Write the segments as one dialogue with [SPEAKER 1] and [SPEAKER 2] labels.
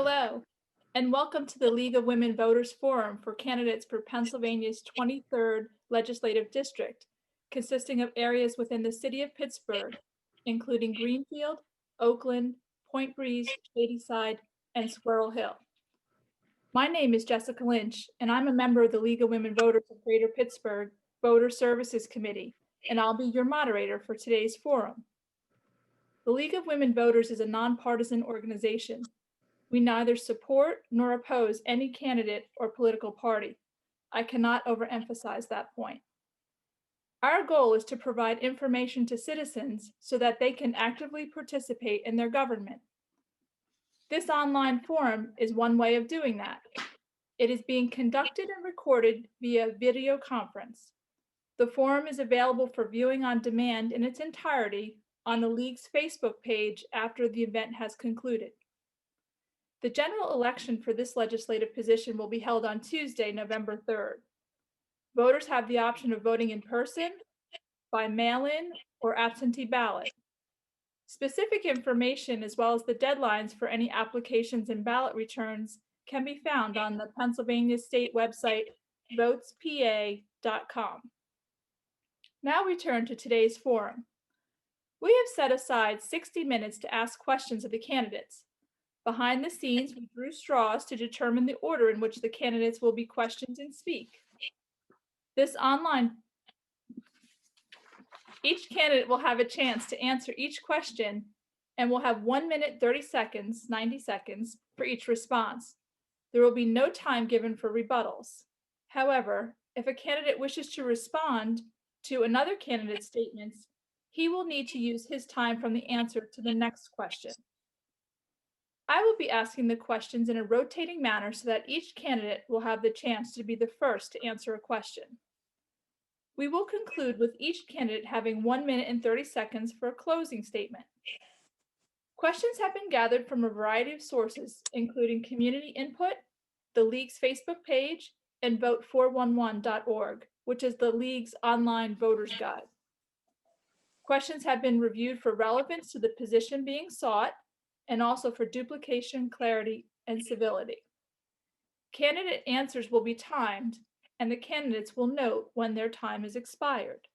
[SPEAKER 1] Hello, and welcome to the League of Women Voters Forum for candidates for Pennsylvania's 23rd Legislative District, consisting of areas within the city of Pittsburgh, including Greenfield, Oakland, Point Breeze, Shadyside, and Squirrel Hill. My name is Jessica Lynch, and I'm a member of the League of Women Voters of Greater Pittsburgh Voter Services Committee, and I'll be your moderator for today's forum. The League of Women Voters is a nonpartisan organization. We neither support nor oppose any candidate or political party. I cannot overemphasize that point. Our goal is to provide information to citizens so that they can actively participate in their government. This online forum is one way of doing that. It is being conducted and recorded via video conference. The forum is available for viewing on demand in its entirety on the League's Facebook page after the event has concluded. The general election for this legislative position will be held on Tuesday, November 3rd. Voters have the option of voting in person, by mail-in, or absentee ballot. Specific information, as well as the deadlines for any applications and ballot returns, can be found on the Pennsylvania State website, votespa.com. Now we turn to today's forum. We have set aside 60 minutes to ask questions of the candidates. Behind the scenes, we drew straws to determine the order in which the candidates will be questioned and speak. Each candidate will have a chance to answer each question and will have 1 minute, 30 seconds, 90 seconds for each response. There will be no time given for rebuttals. However, if a candidate wishes to respond to another candidate's statements, he will need to use his time from the answer to the next question. I will be asking the questions in a rotating manner so that each candidate will have the chance to be the first to answer a question. We will conclude with each candidate having 1 minute and 30 seconds for a closing statement. Questions have been gathered from a variety of sources, including community input, the League's Facebook page, and vote411.org, which is the League's online voters guide. Questions have been reviewed for relevance to the position being sought, and also for duplication, clarity, and civility. Candidate answers will be timed, and the candidates will note when their time is expired.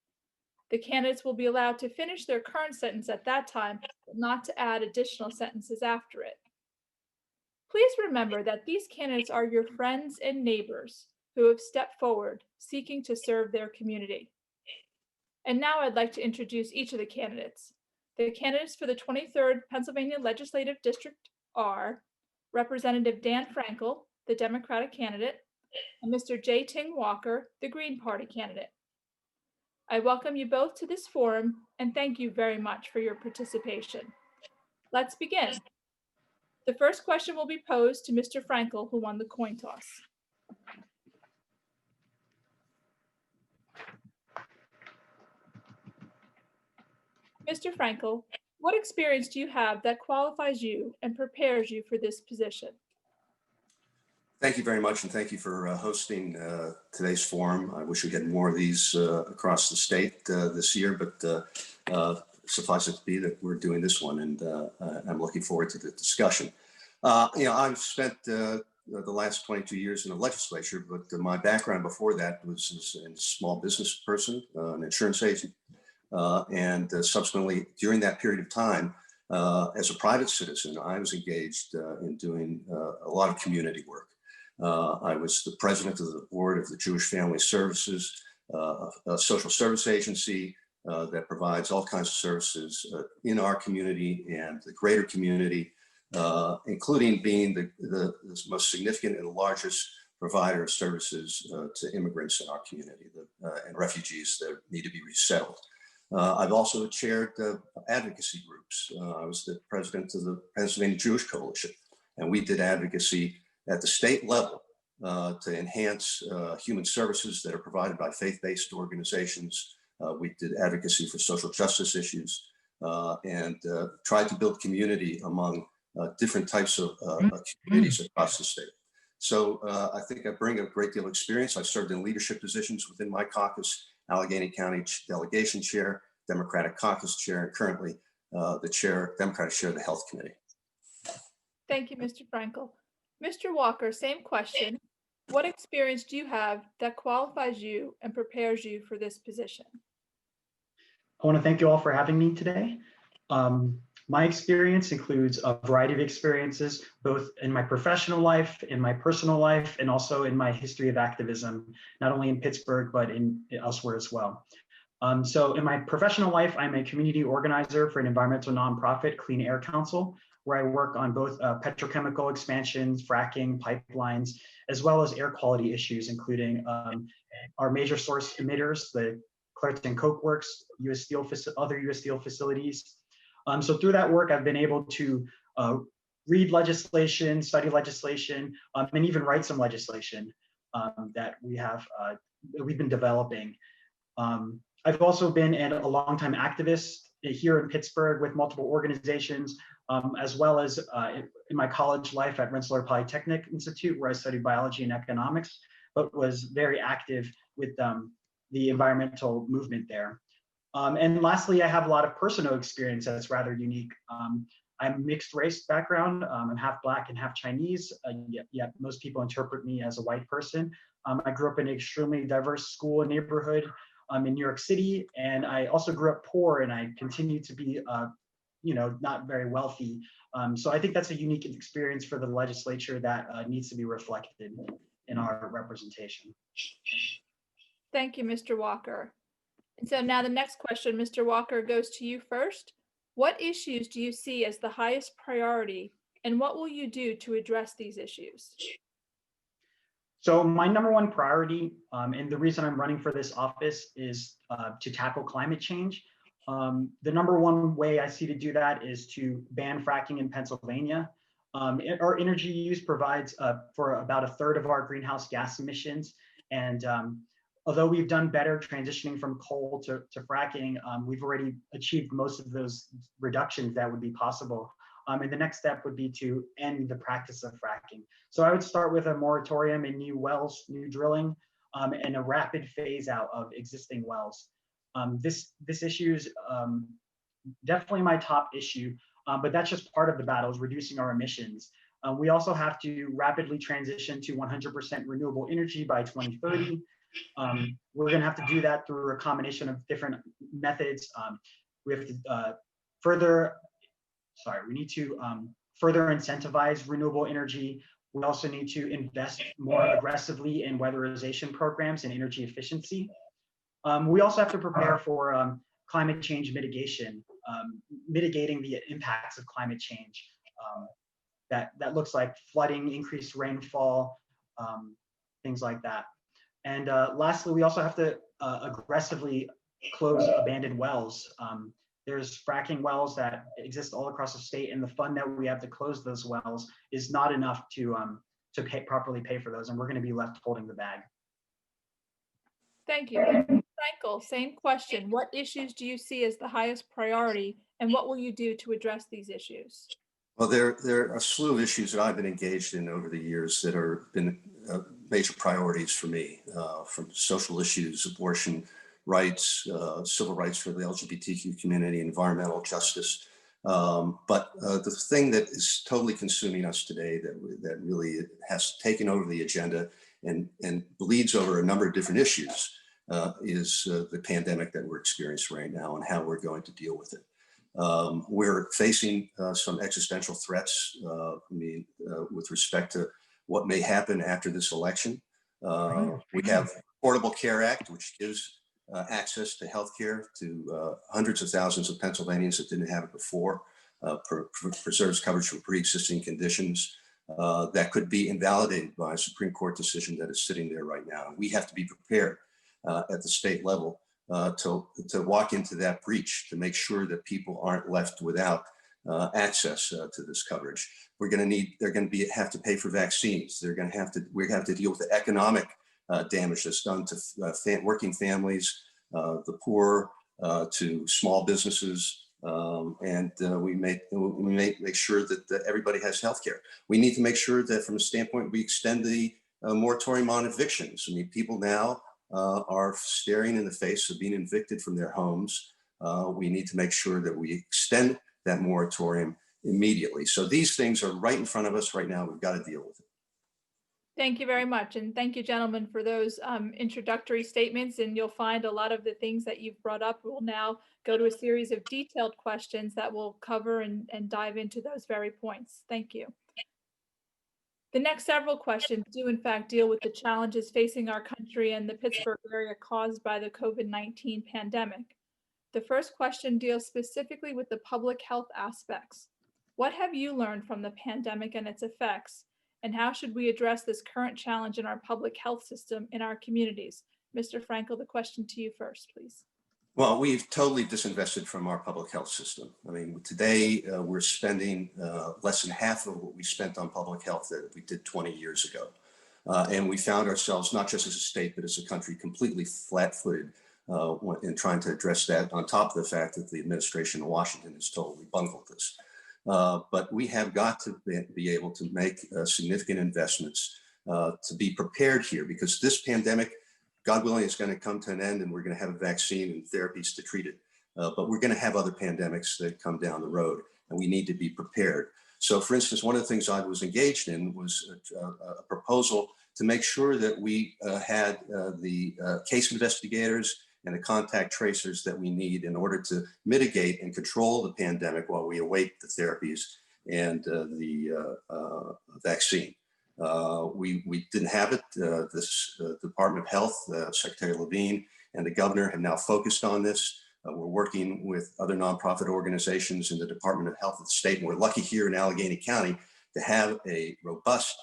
[SPEAKER 1] The candidates will be allowed to finish their current sentence at that time, but not to add additional sentences after it. Please remember that these candidates are your friends and neighbors who have stepped forward seeking to serve their community. And now I'd like to introduce each of the candidates. The candidates for the 23rd Pennsylvania Legislative District are Representative Dan Frankel, the Democratic candidate, and Mr. J. Ting Walker, the Green Party candidate. I welcome you both to this forum and thank you very much for your participation. Let's begin. The first question will be posed to Mr. Frankel, who won the coin toss. Mr. Frankel, what experience do you have that qualifies you and prepares you for this position?
[SPEAKER 2] Thank you very much, and thank you for hosting today's forum. I wish we had more of these across the state this year, but suffice it to be that we're doing this one, and I'm looking forward to the discussion. I've spent the last 22 years in the legislature, but my background before that was as a small business person, an insurance agent, and subsequently during that period of time, as a private citizen, I was engaged in doing a lot of community work. I was the president of the board of the Jewish Family Services, a social service agency that provides all kinds of services in our community and the greater community, including being the most significant and largest provider of services to immigrants in our community and refugees that need to be resettled. I've also chaired advocacy groups. I was the president of the Pennsylvania Jewish Coalition, and we did advocacy at the state level to enhance human services that are provided by faith-based organizations. We did advocacy for social justice issues and tried to build community among different types of communities across the state. So I think I bring a great deal of experience. I've served in leadership positions within my caucus, Allegheny County Delegation Chair, Democratic Caucus Chair, and currently the Democratic Chair of the Health Committee.
[SPEAKER 1] Thank you, Mr. Frankel. Mr. Walker, same question. What experience do you have that qualifies you and prepares you for this position?
[SPEAKER 3] I want to thank you all for having me today. My experience includes a variety of experiences, both in my professional life, in my personal life, and also in my history of activism, not only in Pittsburgh, but elsewhere as well. So in my professional life, I'm a community organizer for an environmental nonprofit, Clean Air Council, where I work on both petrochemical expansions, fracking, pipelines, as well as air quality issues, including our major source emitters, the Clairton Coke Works, other US Steel facilities. So through that work, I've been able to read legislation, study legislation, and even write some legislation that we've been developing. I've also been a longtime activist here in Pittsburgh with multiple organizations, as well as in my college life at Rensselaer Polytechnic Institute, where I studied biology and economics, but was very active with the environmental movement there. And lastly, I have a lot of personal experience that's rather unique. I'm mixed race background. I'm half Black and half Chinese, yet most people interpret me as a white person. I grew up in an extremely diverse school and neighborhood in New York City, and I also grew up poor, and I continue to be, not very wealthy. So I think that's a unique experience for the legislature that needs to be reflected in our representation.
[SPEAKER 1] Thank you, Mr. Walker. And so now the next question, Mr. Walker, goes to you first. What issues do you see as the highest priority, and what will you do to address these issues?
[SPEAKER 3] So my number one priority, and the reason I'm running for this office, is to tackle climate change. The number one way I see to do that is to ban fracking in Pennsylvania. Our energy use provides for about a third of our greenhouse gas emissions. And although we've done better transitioning from coal to fracking, we've already achieved most of those reductions that would be possible. And the next step would be to end the practice of fracking. So I would start with a moratorium in new wells, new drilling, and a rapid phase out of existing wells. This issue is definitely my top issue, but that's just part of the battle, is reducing our emissions. We also have to rapidly transition to 100% renewable energy by 2030. We're going to have to do that through a combination of different methods. We have to we need to further incentivize renewable energy. We also need to invest more aggressively in weatherization programs and energy efficiency. We also have to prepare for climate change mitigation, mitigating the impacts of climate change. That looks like flooding, increased rainfall, things like that. And lastly, we also have to aggressively close abandoned wells. There's fracking wells that exist all across the state, and the fund that we have to close those wells is not enough to properly pay for those, and we're going to be left holding the bag.
[SPEAKER 1] Thank you. Frankel, same question. What issues do you see as the highest priority, and what will you do to address these issues?
[SPEAKER 2] Well, there are a slew of issues that I've been engaged in over the years that have been major priorities for me, from social issues, abortion rights, civil rights for the LGBTQ community, environmental justice. But the thing that is totally consuming us today, that really has taken over the agenda and bleeds over a number of different issues, is the pandemic that we're experiencing right now and how we're going to deal with it. We're facing some existential threats, with respect to what may happen after this election. We have Affordable Care Act, which gives access to health care to hundreds of thousands of Pennsylvanians that didn't have it before, preserves coverage for pre-existing conditions that could be invalidated by a Supreme Court decision that is sitting there right now. We have to be prepared at the state level to walk into that breach, to make sure that people aren't left without access to this coverage. They're going to have to pay for vaccines. We're going to have to deal with the economic damage that's done to working families, the poor, to small businesses, and we make sure that everybody has health care. We need to make sure that, from a standpoint, we extend the moratorium on evictions. I mean, people now are staring in the face of being evicted from their homes. We need to make sure that we extend that moratorium immediately. So these things are right in front of us right now. We've got to deal with it.
[SPEAKER 1] Thank you very much. And thank you, gentlemen, for those introductory statements. And you'll find a lot of the things that you've brought up will now go to a series of detailed questions that will cover and dive into those very points. Thank you. The next several questions do in fact deal with the challenges facing our country and the Pittsburgh area caused by the COVID-19 pandemic. The first question deals specifically with the public health aspects. What have you learned from the pandemic and its effects? And how should we address this current challenge in our public health system in our communities? Mr. Frankel, the question to you first, please.
[SPEAKER 2] Well, we've totally disinvested from our public health system. I mean, today we're spending less than half of what we spent on public health that we did 20 years ago. And we found ourselves, not just as a state, but as a country, completely flat-footed in trying to address that, on top of the fact that the administration in Washington has totally bungled this. But we have got to be able to make significant investments to be prepared here, because this pandemic, God willing, is going to come to an end, and we're going to have a vaccine and therapies to treat it. But we're going to have other pandemics that come down the road, and we need to be prepared. So, for instance, one of the things I was engaged in was a proposal to make sure that we had the case investigators and the contact tracers that we need in order to mitigate and control the pandemic while we await the therapies and the vaccine. We didn't have it. This Department of Health, Secretary Levine and the governor have now focused on this. We're working with other nonprofit organizations in the Department of Health of the state. And we're lucky here in Allegheny County to have a robust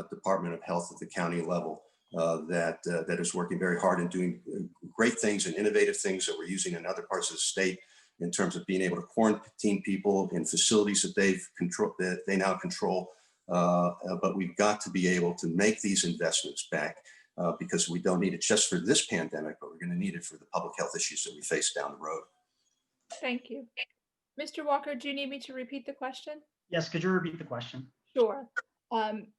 [SPEAKER 2] Department of Health at the county level that is working very hard and doing great things and innovative things that we're using in other parts of the state in terms of being able to quarantine people in facilities that they now control. But we've got to be able to make these investments back because we don't need it just for this pandemic, but we're going to need it for the public health issues that we face down the road.
[SPEAKER 1] Thank you. Mr. Walker, do you need me to repeat the question?
[SPEAKER 3] Yes, could you repeat the question?
[SPEAKER 1] Sure.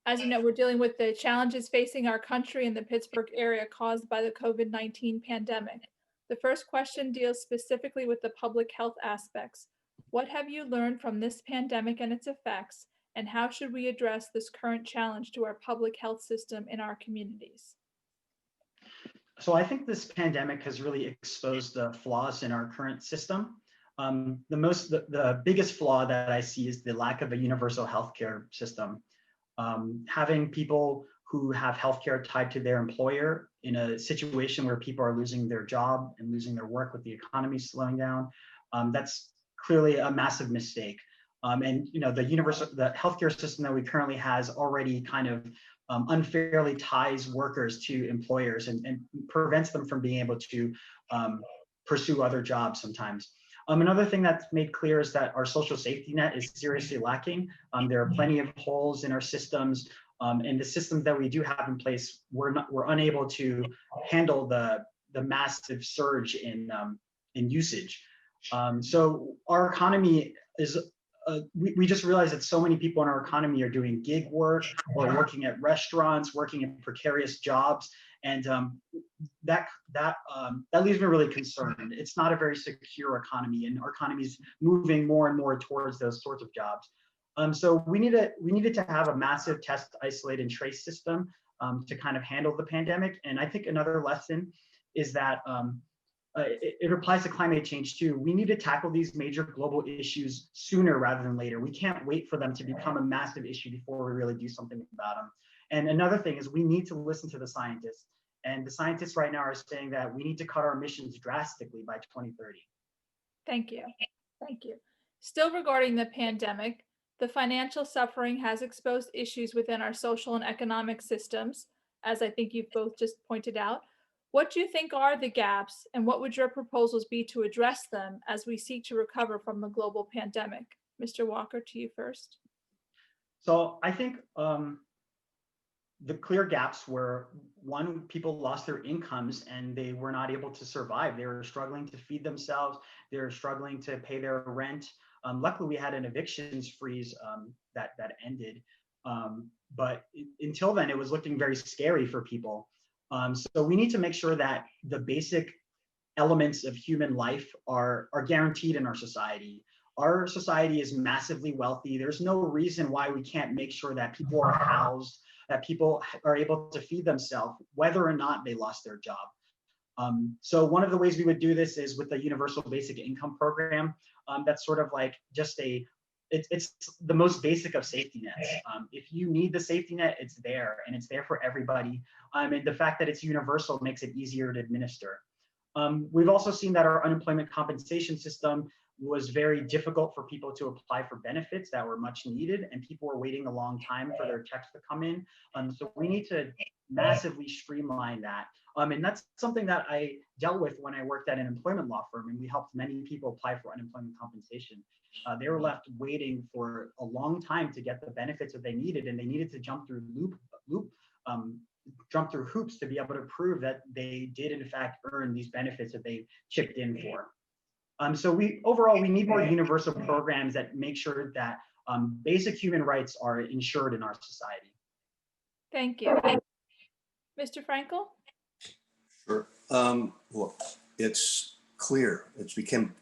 [SPEAKER 1] As you know, we're dealing with the challenges facing our country and the Pittsburgh area caused by the COVID-19 pandemic. The first question deals specifically with the public health aspects. What have you learned from this pandemic and its effects, and how should we address this current challenge to our public health system in our communities?
[SPEAKER 3] So I think this pandemic has really exposed the flaws in our current system. The biggest flaw that I see is the lack of a universal healthcare system. Having people who have healthcare tied to their employer in a situation where people are losing their job and losing their work with the economy slowing down, that's clearly a massive mistake. And you know, the healthcare system that we currently has already kind of unfairly ties workers to employers and prevents them from being able to pursue other jobs sometimes. Another thing that's made clear is that our social safety net is seriously lacking. There are plenty of holes in our systems, and the systems that we do have in place, we're unable to handle the massive surge in usage. So our economy is, we just realized that so many people in our economy are doing gig work or working at restaurants, working in precarious jobs. And that leaves me really concerned. It's not a very secure economy, and our economy is moving more and more towards those sorts of jobs. So we needed to have a massive test, isolate, and trace system to kind of handle the pandemic. And I think another lesson is that it applies to climate change too. We need to tackle these major global issues sooner rather than later. We can't wait for them to become a massive issue before we really do something about them. And another thing is we need to listen to the scientists. And the scientists right now are saying that we need to cut our emissions drastically by 2030.
[SPEAKER 1] Thank you. Thank you. Still regarding the pandemic, the financial suffering has exposed issues within our social and economic systems, as I think you've both just pointed out. What do you think are the gaps, and what would your proposals be to address them as we seek to recover from the global pandemic? Mr. Walker, to you first.
[SPEAKER 3] So I think the clear gaps were, one, people lost their incomes and they were not able to survive. They were struggling to feed themselves. They were struggling to pay their rent. Luckily, we had an evictions freeze that ended. But until then, it was looking very scary for people. So we need to make sure that the basic elements of human life are guaranteed in our society. our society is massively wealthy. There's no reason why we can't make sure that people are housed, that people are able to feed themselves, whether or not they lost their job. So one of the ways we would do this is with the universal basic income program. That's sort of like just it's the most basic of safety nets. If you need the safety net, it's there, and it's there for everybody. And the fact that it's universal makes it easier to administer. We've also seen that our unemployment compensation system was very difficult for people to apply for benefits that were much needed, and people were waiting a long time for their checks to come in. So we need to massively streamline that. And that's something that I dealt with when I worked at an employment law firm, and we helped many people apply for unemployment compensation. They were left waiting for a long time to get the benefits that they needed, and they needed to jump through jump through hoops to be able to prove that they did in fact earn these benefits that they chipped in for. So overall, we need more universal programs that make sure that basic human rights are ensured in our society.
[SPEAKER 1] Thank you. Mr. Frankel?
[SPEAKER 2] Sure. Well, it's clear. It's become,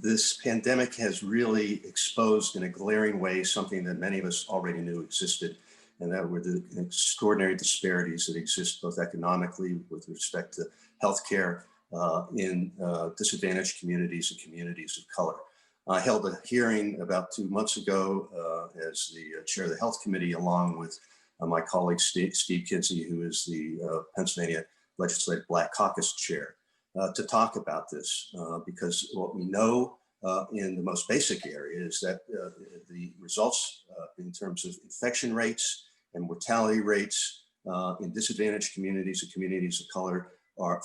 [SPEAKER 2] this pandemic has really exposed in a glaring way something that many of us already knew existed, and that were the extraordinary disparities that exist both economically with respect to healthcare in disadvantaged communities and communities of color. I held a hearing about 2 months ago as the chair of the Health Committee, along with my colleague Steve Kinsey, who is the Pennsylvania Legislative Black Caucus chair, to talk about this, because what we know in the most basic area is that the results in terms of infection rates and mortality rates in disadvantaged communities and communities of color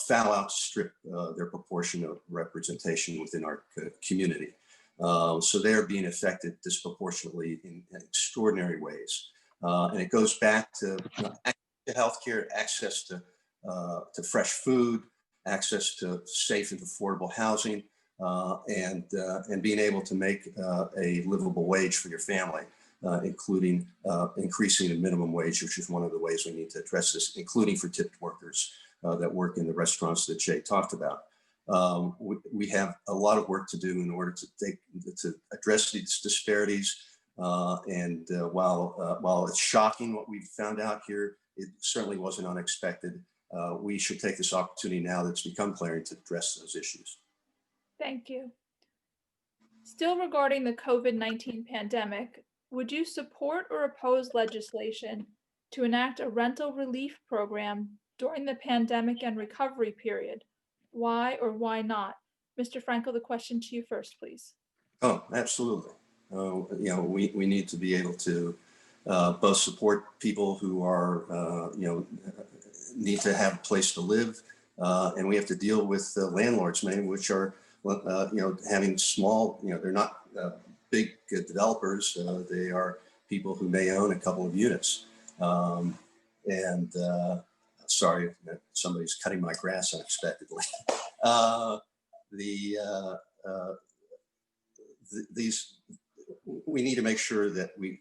[SPEAKER 2] far outstrip their proportion of representation within our community. So they're being affected disproportionately in extraordinary ways. And it goes back to access to healthcare, access to fresh food, access to safe and affordable housing, and being able to make a livable wage for your family, including increasing the minimum wage, which is one of the ways we need to address this, including for tipped workers that work in the restaurants that Jay talked about. We have a lot of work to do in order to address these disparities. And while it's shocking what we found out here, it certainly wasn't unexpected. We should take this opportunity now that's become clear to address those issues.
[SPEAKER 1] Thank you. Still regarding the COVID-19 pandemic, would you support or oppose legislation to enact a rental relief program during the pandemic and recovery period? Why or why not? Mr. Frankel, the question to you first, please.
[SPEAKER 2] Oh, absolutely. We need to be able to both support people who are, need to have a place to live, and we have to deal with landlords, many of which are, having small, they're not big developers. They are people who may own a couple of units. Sorry, somebody's cutting my grass unexpectedly. We need to make sure that we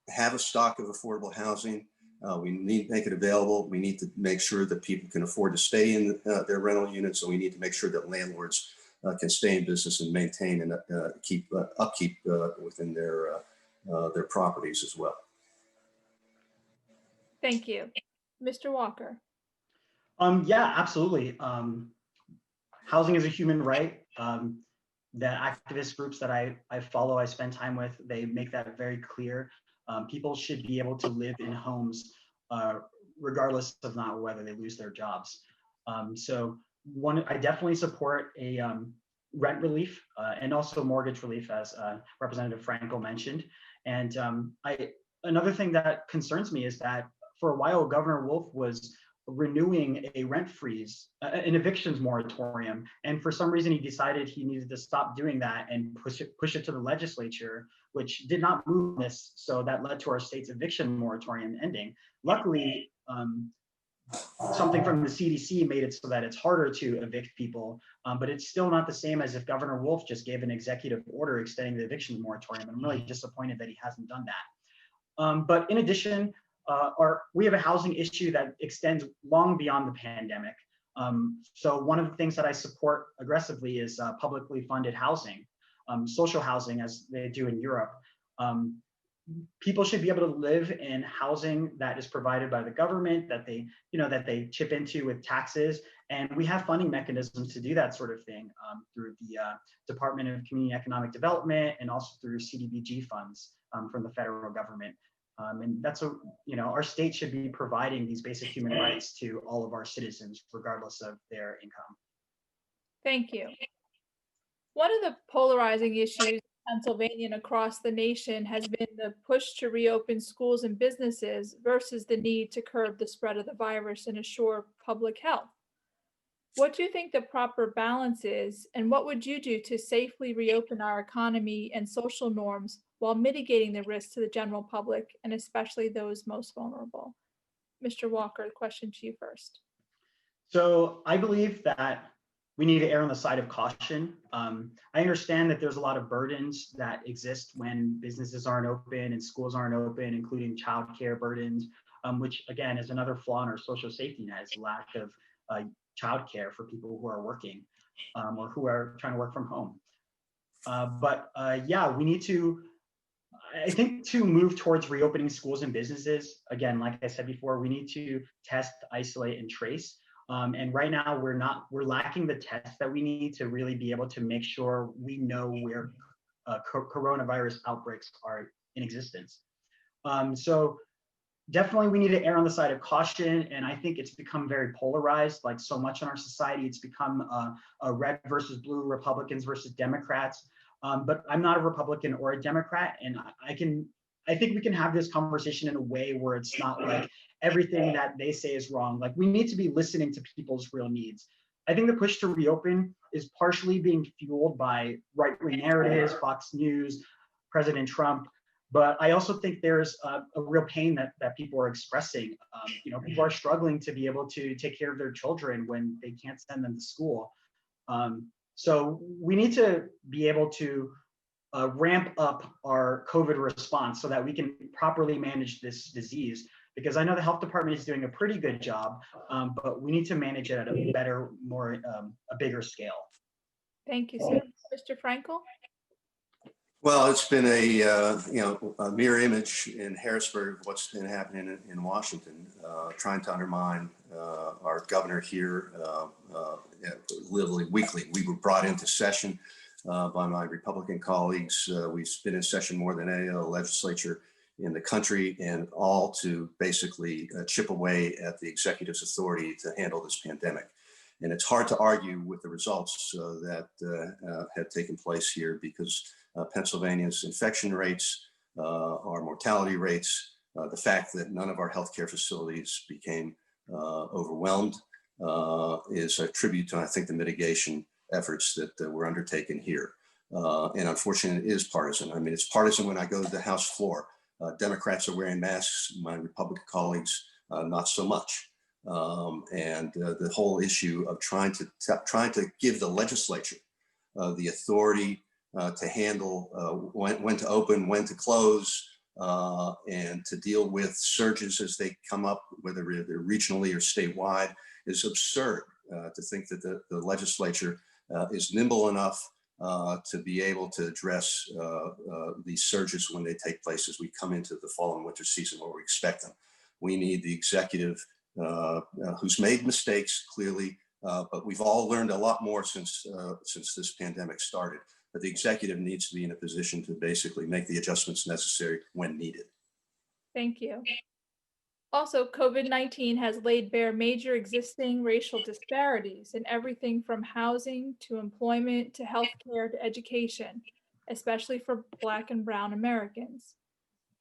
[SPEAKER 2] have a stock of affordable housing. We need to make it available. We need to make sure that people can afford to stay in their rental units, and we need to make sure that landlords can stay in business and maintain and keep upkeep within their properties as well.
[SPEAKER 1] Thank you. Mr. Walker.
[SPEAKER 3] Yeah, absolutely. Housing is a human right. The activist groups that I follow, I spend time with, they make that very clear. People should be able to live in homes regardless of not whether they lose their jobs. I definitely support a rent relief and also mortgage relief, as Representative Frankel mentioned. And another thing that concerns me is that for a while, Governor Wolf was renewing a rent freeze, an evictions moratorium. And for some reason, he decided he needed to stop doing that and push it to the legislature, which did not move this. So that led to our state's eviction moratorium ending. Luckily, something from the CDC made it so that it's harder to evict people, but it's still not the same as if Governor Wolf just gave an executive order extending the eviction moratorium. I'm really disappointed that he hasn't done that. But in addition, we have a housing issue that extends long beyond the pandemic. So one of the things that I support aggressively is publicly funded housing. social housing as they do in Europe. People should be able to live in housing that is provided by the government, that they chip into with taxes, and we have funding mechanisms to do that sort of thing through the Department of Community Economic Development and also through CDBG funds from the federal government. And that's our state should be providing these basic human rights to all of our citizens, regardless of their income.
[SPEAKER 1] Thank you. One of the polarizing issues in Pennsylvania and across the nation has been the push to reopen schools and businesses versus the need to curb the spread of the virus and assure public health. What do you think the proper balance is, and what would you do to safely reopen our economy and social norms while mitigating the risk to the general public and especially those most vulnerable? Mr. Walker, the question to you first.
[SPEAKER 3] So I believe that we need to err on the side of caution. I understand that there's a lot of burdens that exist when businesses aren't open and schools aren't open, including childcare burdens, which again is another flaw in our social safety net, is lack of childcare for people who are working or who are trying to work from home. Yeah, we need to, I think, to move towards reopening schools and businesses. Again, like I said before, we need to test, isolate, and trace. And right now we're lacking the tests that we need to really be able to make sure we know where coronavirus outbreaks are in existence. So definitely we need to err on the side of caution. And I think it's become very polarized, like so much in our society. It's become a red versus blue, Republicans versus Democrats. But I'm not a Republican or a Democrat, and I think we can have this conversation in a way where it's not like everything that they say is wrong. Like, we need to be listening to people's real needs. I think the push to reopen is partially being fueled by right-wing narratives, Fox News, President Trump. But I also think there's a real pain that people are expressing. People are struggling to be able to take care of their children when they can't send them to school. So we need to be able to ramp up our COVID response so that we can properly manage this disease. Because I know the health department is doing a pretty good job, but we need to manage it at a better, a bigger scale.
[SPEAKER 1] Thank you, sir. Mr. Frankel?
[SPEAKER 2] Well, it's been a mirror image in Harrisburg of what's been happening in Washington, trying to undermine our governor here literally weekly. We were brought into session by my Republican colleagues. We've been in session more than any other legislature in the country, and all to basically chip away at the executive's authority to handle this pandemic. And it's hard to argue with the results that have taken place here, because Pennsylvania's infection rates, our mortality rates, the fact that none of our healthcare facilities became overwhelmed is a tribute to, I think, the mitigation efforts that were undertaken here. And unfortunately, it is partisan. I mean, it's partisan when I go to the House floor. Democrats are wearing masks, my Republican colleagues, not so much. And the whole issue of trying to give the legislature the authority to handle when to open, when to close, and to deal with surges as they come up, whether they're regionally or statewide, is absurd. To think that the legislature is nimble enough to be able to address these surges when they take place as we come into the fall and winter season where we expect them. We need the executive who's made mistakes, clearly, but we've all learned a lot more since this pandemic started. But the executive needs to be in a position to basically make the adjustments necessary when needed.
[SPEAKER 1] Thank you. Also, COVID-19 has laid bare major existing racial disparities in everything from housing to employment to healthcare to education, especially for Black and Brown Americans.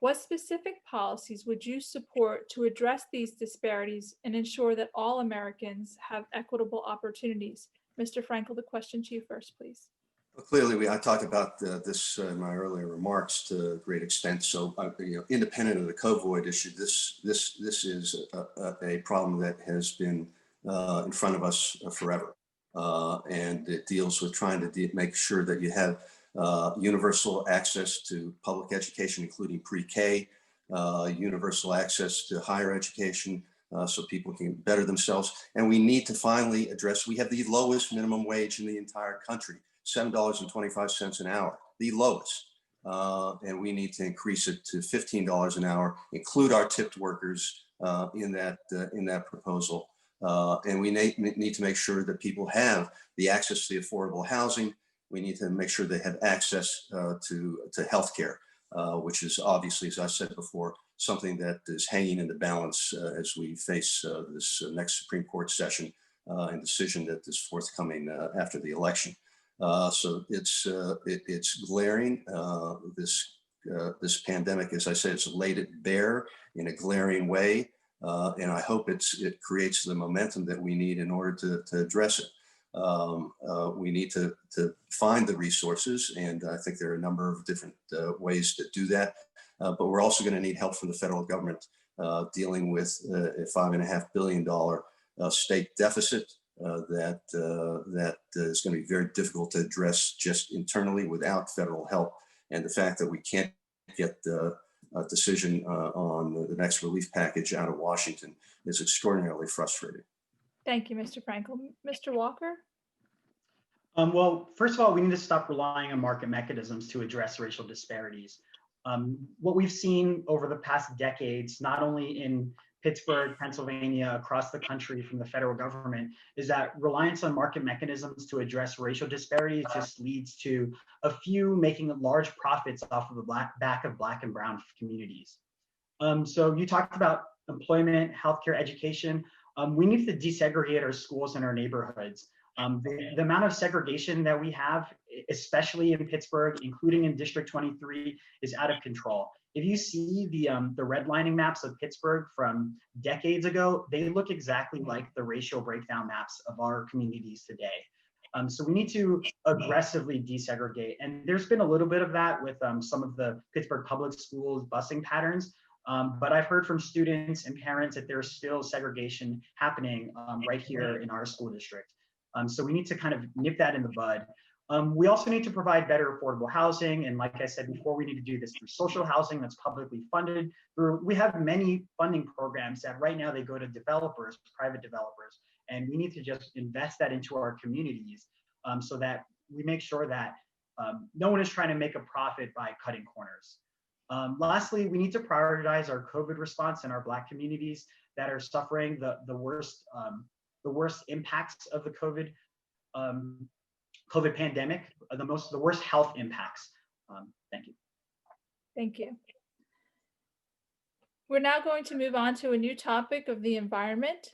[SPEAKER 1] What specific policies would you support to address these disparities and ensure that all Americans have equitable opportunities? Mr. Frankel, the question to you first, please.
[SPEAKER 2] Well, clearly, I talked about this in my earlier remarks to a great extent. So, independent of the COVID issue, this is a problem that has been in front of us forever, and it deals with trying to make sure that you have universal access to public education, including pre-K, universal access to higher education, so people can better themselves. And we need to finally address, we have the lowest minimum wage in the entire country. $7.25 an hour, the lowest. And we need to increase it to $15 an hour, include our tipped workers in that proposal. And we need to make sure that people have the access to the affordable housing. We need to make sure they have access to healthcare, which is obviously, as I said before, something that is hanging in the balance as we face this next Supreme Court session and decision that is forthcoming after the election. So it's glaring. This pandemic, as I said, it's laid it bare in a glaring way, and I hope it creates the momentum that we need in order to address it. We need to find the resources, and I think there are a number of different ways to do that. But we're also going to need help from the federal government dealing with a $5.5 billion state deficit that is going to be very difficult to address just internally without federal help. And the fact that we can't get a decision on the next relief package out of Washington is extraordinarily frustrating.
[SPEAKER 1] Thank you, Mr. Frankel. Mr. Walker?
[SPEAKER 3] Well, first of all, we need to stop relying on market mechanisms to address racial disparities. What we've seen over the past decades, not only in Pittsburgh, Pennsylvania, across the country from the federal government, is that reliance on market mechanisms to address racial disparities just leads to a few making large profits off of the back of Black and Brown communities. So you talked about employment, healthcare, education. We need to desegregate our schools and our neighborhoods. The amount of segregation that we have, especially in Pittsburgh, including in District 23, is out of control. If you see the redlining maps of Pittsburgh from decades ago, they look exactly like the racial breakdown maps of our communities today. So we need to aggressively desegregate. And there's been a little bit of that with some of the Pittsburgh public schools busing patterns. But I've heard from students and parents that there's still segregation happening right here in our school district. So we need to kind of nip that in the bud. We also need to provide better affordable housing. And like I said before, we need to do this through social housing that's publicly funded. We have many funding programs that right now they go to developers, private developers, and we need to just invest that into our communities so that we make sure that no one is trying to make a profit by cutting corners. Lastly, we need to prioritize our COVID response in our Black communities that are suffering the worst impacts of the COVID pandemic, the worst health impacts. Thank you.
[SPEAKER 1] Thank you. We're now going to move on to a new topic of the environment.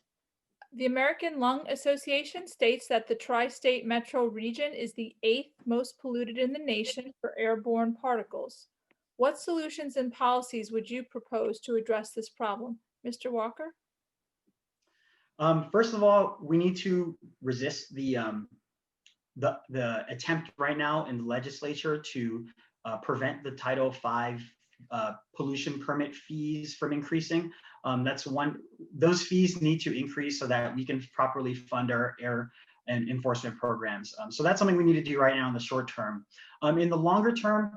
[SPEAKER 1] The American Lung Association states that the tri-state metro region is the 8th most polluted in the nation for airborne particles. What solutions and policies would you propose to address this problem? Mr. Walker?
[SPEAKER 3] First of all, we need to resist the attempt right now in the legislature to prevent the Title V pollution permit fees from increasing. That's one. Those fees need to increase so that we can properly fund our air and enforcement programs. So that's something we need to do right now in the short term. In the longer term,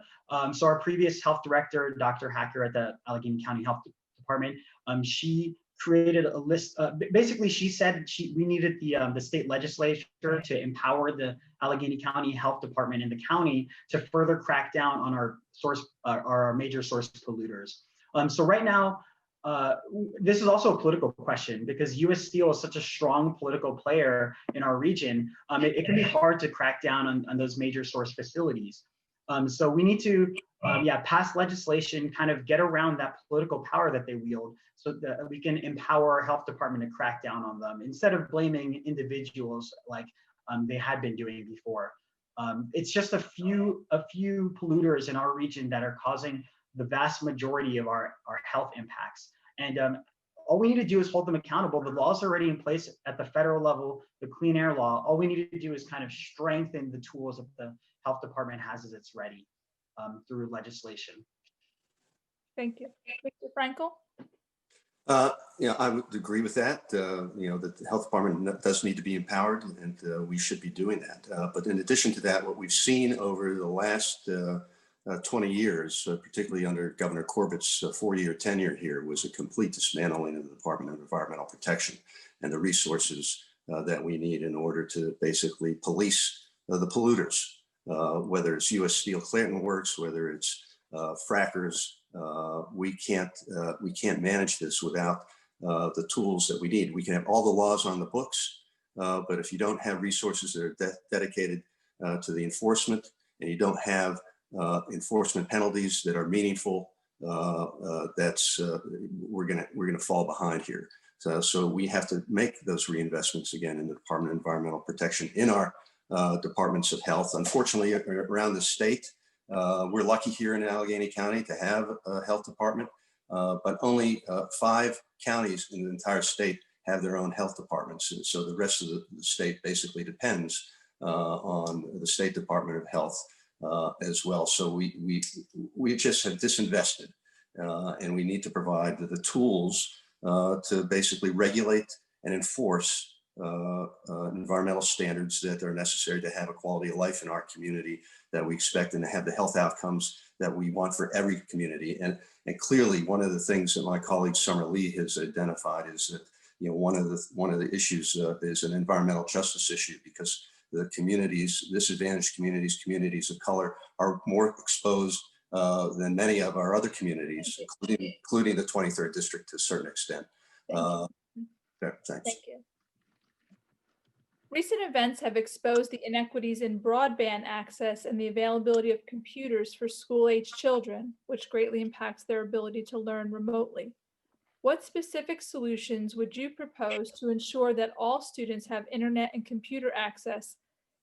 [SPEAKER 3] so our previous health director, Dr. Hacker at the Allegheny County Health Department, she created a list. Basically, she said we needed the state legislature to empower the Allegheny County Health Department in the county to further crack down on our major source polluters. So right now, this is also a political question because U.S. Steel is such a strong political player in our region. It can be hard to crack down on those major source facilities. So we need to pass legislation, kind of get around that political power that they wield so that we can empower our health department to crack down on them instead of blaming individuals like they had been doing before. It's just a few polluters in our region that are causing the vast majority of our health impacts. And all we need to do is hold them accountable. The law's already in place at the federal level, the Clean Air Law. All we need to do is kind of strengthen the tools that the health department has as it's ready through legislation.
[SPEAKER 1] Thank you. Mr. Frankel?
[SPEAKER 2] I would agree with that. That the health department does need to be empowered, and we should be doing that. But in addition to that, what we've seen over the last 20 years, particularly under Governor Corbett's 4-year tenure here, was a complete dismantling of the Department of Environmental Protection and the resources that we need in order to basically police the polluters. whether it's U.S. Steel Clayton Works, whether it's frackers. We can't manage this without the tools that we need. We can have all the laws on the books, but if you don't have resources that are dedicated to the enforcement, and you don't have enforcement penalties that are meaningful, we're gonna fall behind here. So we have to make those reinvestments again in the Department of Environmental Protection, in our departments of health. Unfortunately, around the state, we're lucky here in Allegheny County to have a health department, but only 5 counties in the entire state have their own health departments. And so the rest of the state basically depends on the State Department of Health as well. So we just have disinvested, and we need to provide the tools to basically regulate and enforce environmental standards that are necessary to have a quality of life in our community that we expect, and to have the health outcomes that we want for every community. And clearly, one of the things that my colleague Summer Lee has identified is that, you know, one of the issues is an environmental justice issue, because the communities, disadvantaged communities, communities of color, are more exposed than many of our other communities, including the 23rd district to a certain extent. Thanks.
[SPEAKER 1] Thank you. Recent events have exposed the inequities in broadband access and the availability of computers for school-age children, which greatly impacts their ability to learn remotely. What specific solutions would you propose to ensure that all students have internet and computer access,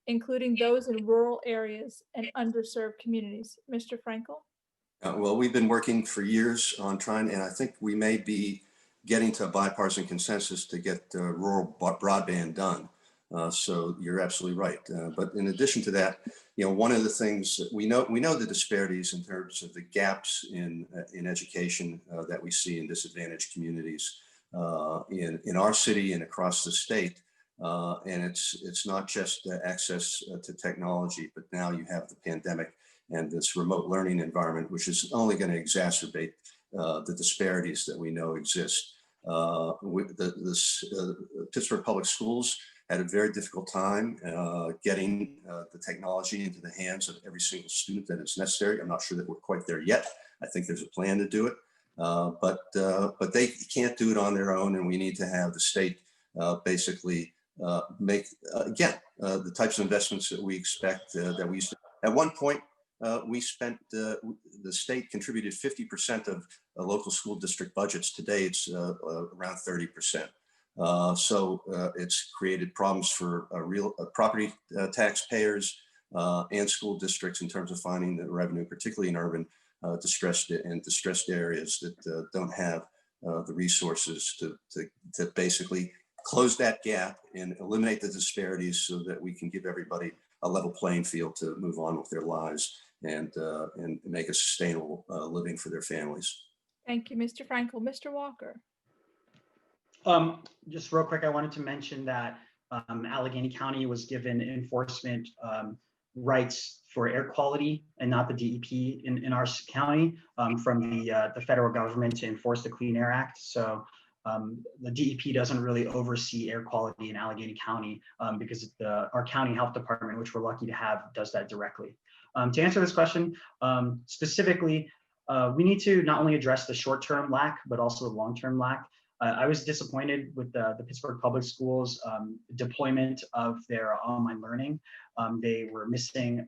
[SPEAKER 1] including those in rural areas and underserved communities? Mr. Frankel?
[SPEAKER 2] Well, we've been working for years on trying, and I think we may be getting to a bipartisan consensus to get rural broadband done. So you're absolutely right. But in addition to that, you know, one of the things that we know the disparities in terms of the gaps in education that we see in disadvantaged communities in our city and across the state. And it's not just access to technology, but now you have the pandemic and this remote learning environment, which is only going to exacerbate the disparities that we know exist. Pittsburgh Public Schools had a very difficult time getting the technology into the hands of every single student that is necessary. I'm not sure that we're quite there yet. I think there's a plan to do it, but they can't do it on their own, and we need to have the state basically make again the types of investments that we expect that we used to. At one point, we spent the state contributed 50% of local school district budgets. Today, it's around 30%. So it's created problems for real property taxpayers and school districts in terms of finding the revenue, particularly in urban distressed areas that don't have the resources to basically close that gap and eliminate the disparities, so that we can give everybody a level playing field to move on with their lives and make a sustainable living for their families.
[SPEAKER 1] Thank you, Mr. Frankel. Mr. Walker.
[SPEAKER 3] Just real quick, I wanted to mention that Allegheny County was given enforcement rights for air quality and not the DEP in our county from the federal government to enforce the Clean Air Act. So the DEP doesn't really oversee air quality in Allegheny County because our county health department, which we're lucky to have, does that directly. To answer this question specifically, we need to not only address the short-term lack, but also the long-term lack. I was disappointed with the Pittsburgh Public Schools deployment of their online learning. They were missing,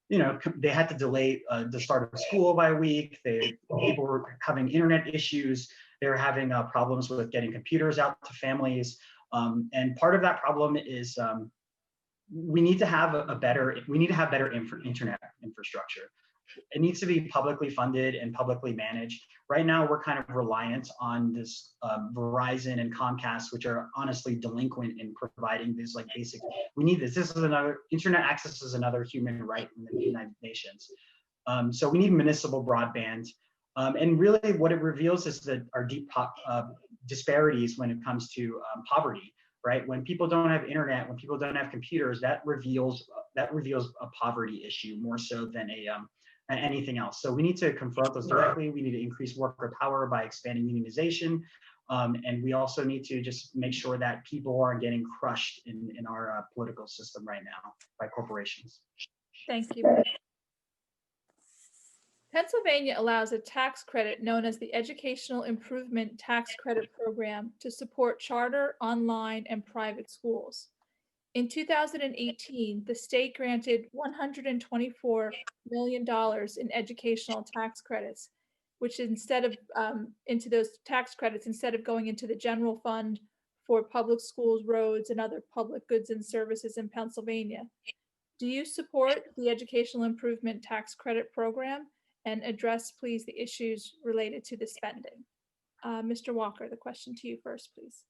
[SPEAKER 3] they had to delay the start of school by a week. People were having internet issues. They were having problems with getting computers out to families. And part of that problem is we need to have better internet infrastructure. It needs to be publicly funded and publicly managed. Right now, we're kind of reliant on this Verizon and Comcast, which are honestly delinquent in providing this like basic. We need this. This is another internet access is another human right in the United Nations. So we need municipal broadband. And really, what it reveals is that our deep disparities when it comes to poverty. Right, when people don't have internet, when people don't have computers, that reveals a poverty issue more so than anything else. So we need to confront those directly. We need to increase worker power by expanding unionization. And we also need to just make sure that people aren't getting crushed in our political system right now by corporations.
[SPEAKER 1] Thank you. Pennsylvania allows a tax credit known as the Educational Improvement Tax Credit Program to support charter, online, and private schools. In 2018, the state granted $124 million in educational tax credits, which instead of into those tax credits, instead of going into the general fund for public schools, roads, and other public goods and services in Pennsylvania. Do you support the Educational Improvement Tax Credit Program? And address, please, the issues related to the spending. Mr. Walker, the question to you first, please.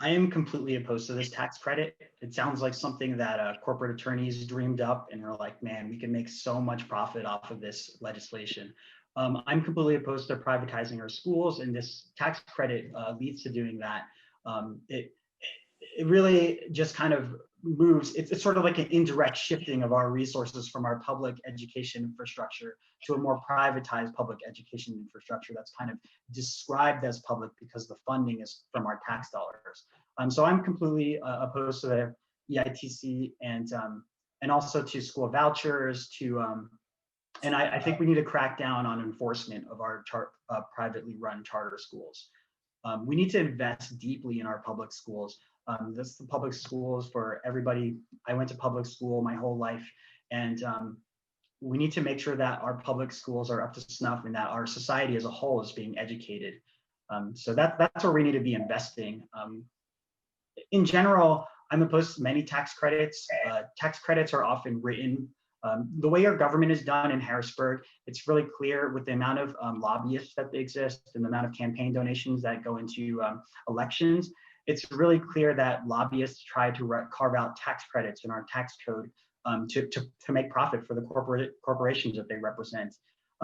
[SPEAKER 3] I am completely opposed to this tax credit. It sounds like something that corporate attorneys dreamed up and are like, man, we can make so much profit off of this legislation. I'm completely opposed to privatizing our schools, and this tax credit leads to doing that. It really just kind of moves, it's sort of like an indirect shifting of our resources from our public education infrastructure to a more privatized public education infrastructure that's kind of described as public because the funding is from our tax dollars. So I'm completely opposed to the EITC and also to school vouchers, and I think we need to crack down on enforcement of our privately run charter schools. We need to invest deeply in our public schools. This is the public schools for everybody. I went to public school my whole life, and we need to make sure that our public schools are up to snuff and that our society as a whole is being educated. So that's where we need to be investing. In general, I'm opposed to many tax credits. Tax credits are often written. The way our government is done in Harrisburg, it's really clear with the amount of lobbyists that exist and the amount of campaign donations that go into elections. It's really clear that lobbyists try to carve out tax credits in our tax code to make profit for the corporations that they represent.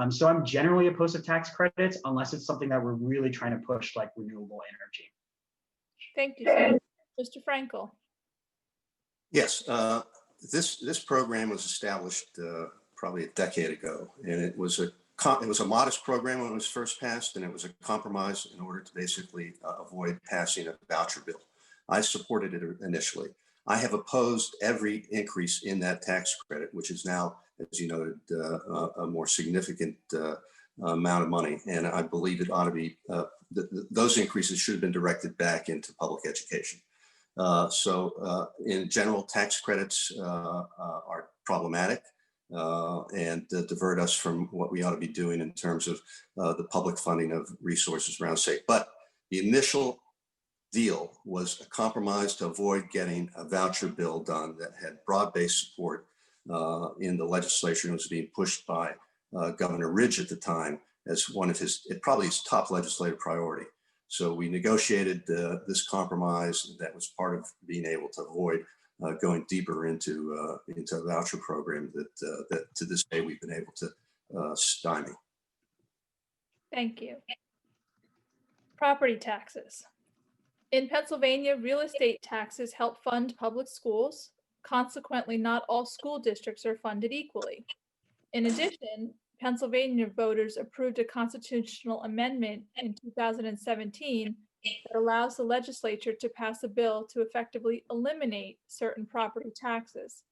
[SPEAKER 3] So I'm generally opposed to tax credits unless it's something that we're really trying to push, like renewable energy.
[SPEAKER 1] Thank you, sir. Mr. Frankel.
[SPEAKER 2] Yes, this program was established probably a decade ago, and it was a modest program when it was first passed, and it was a compromise in order to basically avoid passing a voucher bill. I supported it initially. I have opposed every increase in that tax credit, which is now, as you noted, a more significant amount of money, and I believe it ought to be, those increases should have been directed back into public education. In general, tax credits are problematic and divert us from what we ought to be doing in terms of the public funding of resources around the state. But the initial deal was a compromise to avoid getting a voucher bill done that had broad-based support in the legislature. It was being pushed by Governor Ridge at the time as one of probably his top legislative priority. So we negotiated this compromise that was part of being able to avoid going deeper into a voucher program that to this day we've been able to stymie.
[SPEAKER 1] Thank you. Property taxes. In Pennsylvania, real estate taxes help fund public schools. Consequently, not all school districts are funded equally. In addition, Pennsylvania voters approved a constitutional amendment in 2017 that allows the legislature to pass a bill to effectively eliminate certain property taxes.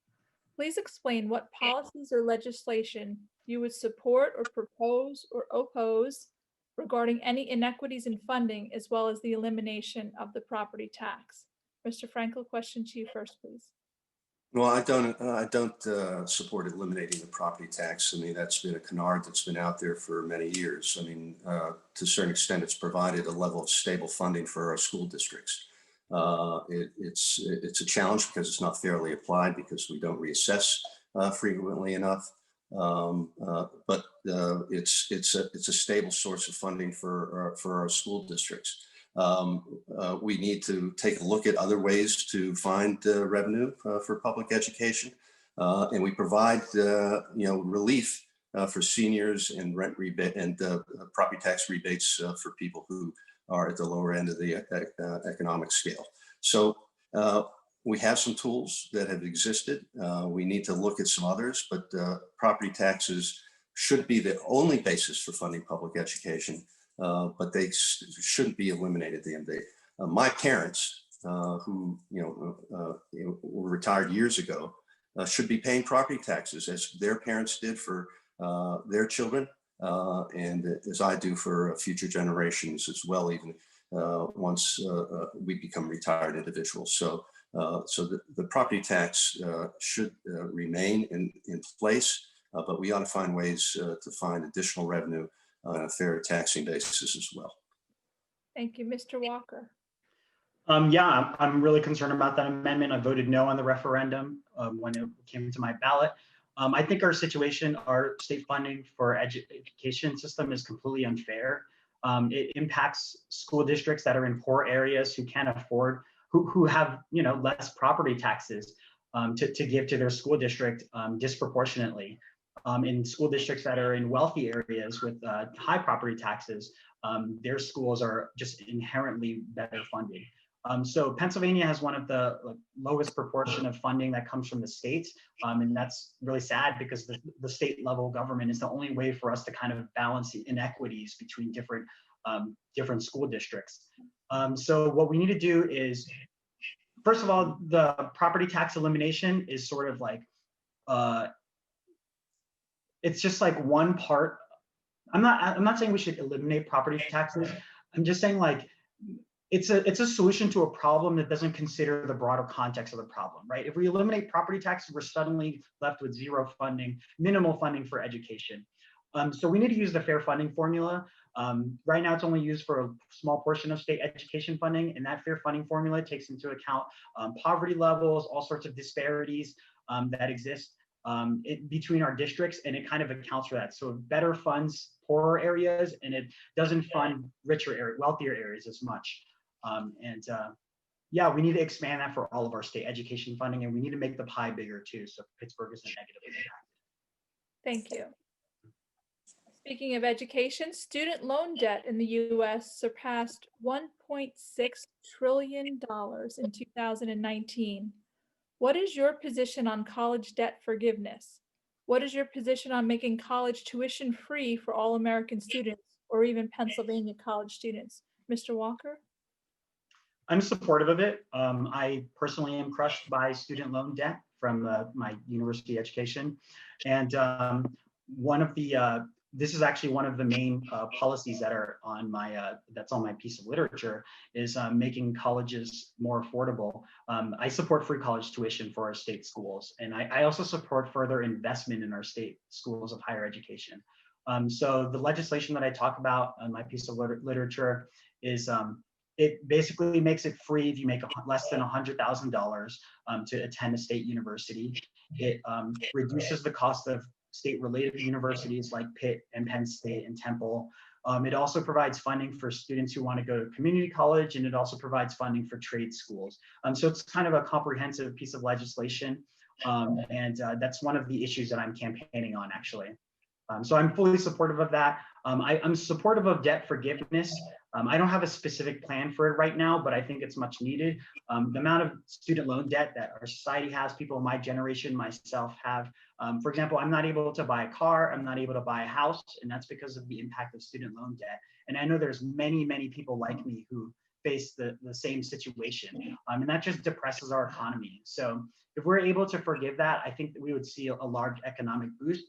[SPEAKER 1] Please explain what policies or legislation you would support or propose or oppose regarding any inequities in funding, as well as the elimination of the property tax. Mr. Frankel, question to you first, please.
[SPEAKER 2] Well, I don't support eliminating the property tax. I mean, that's been a canard that's been out there for many years. I mean, to a certain extent, it's provided a level of stable funding for our school districts. It's a challenge because it's not fairly applied because we don't reassess frequently enough. But it's a stable source of funding for our school districts. We need to take a look at other ways to find revenue for public education, and we provide relief for seniors and rent rebate and property tax rebates for people who are at the lower end of the economic scale. So we have some tools that have existed. We need to look at some others, but property taxes should be the only basis for funding public education. But they shouldn't be eliminated at the end of the day. My parents, who were retired years ago, should be paying property taxes as their parents did for their children, and as I do for future generations as well, even once we become retired individuals. So the property tax should remain in place, but we ought to find ways to find additional revenue on a fair taxing basis as well.
[SPEAKER 1] Thank you, Mr. Walker.
[SPEAKER 3] Yeah, I'm really concerned about that amendment. I voted no on the referendum when it came to my ballot. I think our situation, our state funding for education system is completely unfair. It impacts school districts that are in poor areas who can't afford, who have less property taxes to give to their school district disproportionately. In school districts that are in wealthy areas with high property taxes, their schools are just inherently better funded. So Pennsylvania has one of the lowest proportion of funding that comes from the states, and that's really sad because the state level government is the only way for us to kind of balance the inequities between different school districts. So what we need to do is, first of all, the property tax elimination is sort of like, it's just like one part. I'm not saying we should eliminate property taxes. I'm just saying like, it's a solution to a problem that doesn't consider the broader context of the problem, right? If we eliminate property taxes, we're suddenly left with zero funding, minimal funding for education. So we need to use the fair funding formula. Right now, it's only used for a small portion of state education funding, and that fair funding formula takes into account poverty levels, all sorts of disparities that exist between our districts, and it kind of accounts for that. So it better funds poorer areas, and it doesn't fund wealthier areas as much. Yeah, we need to expand that for all of our state education funding, and we need to make the pie bigger too, so Pittsburgh isn't negatively impacted.
[SPEAKER 1] Thank you. Speaking of education, student loan debt in the U.S. surpassed $1.6 trillion in 2019. What is your position on college debt forgiveness? What is your position on making college tuition free for all American students or even Pennsylvania college students? Mr. Walker?
[SPEAKER 3] I'm supportive of it. I personally am crushed by student loan debt from my university education. And this is actually one of the main policies that are on my, that's on my piece of literature, is making colleges more affordable. I support free college tuition for our state schools. And I also support further investment in our state schools of higher education. So the legislation that I talk about on my piece of literature is, it basically makes it free if you make less than $100,000 to attend a state university. It reduces the cost of state-related universities like Pitt and Penn State and Temple. It also provides funding for students who want to go to community college, and it also provides funding for trade schools. So it's kind of a comprehensive piece of legislation, and that's one of the issues that I'm campaigning on, actually. So I'm fully supportive of that. I'm supportive of debt forgiveness. I don't have a specific plan for it right now, but I think it's much needed. The amount of student loan debt that our society has, people in my generation, myself have. For example, I'm not able to buy a car, I'm not able to buy a house, and that's because of the impact of student loan debt. And I know there's many, many people like me who face the same situation, and that just depresses our economy. So if we're able to forgive that, I think that we would see a large economic boost.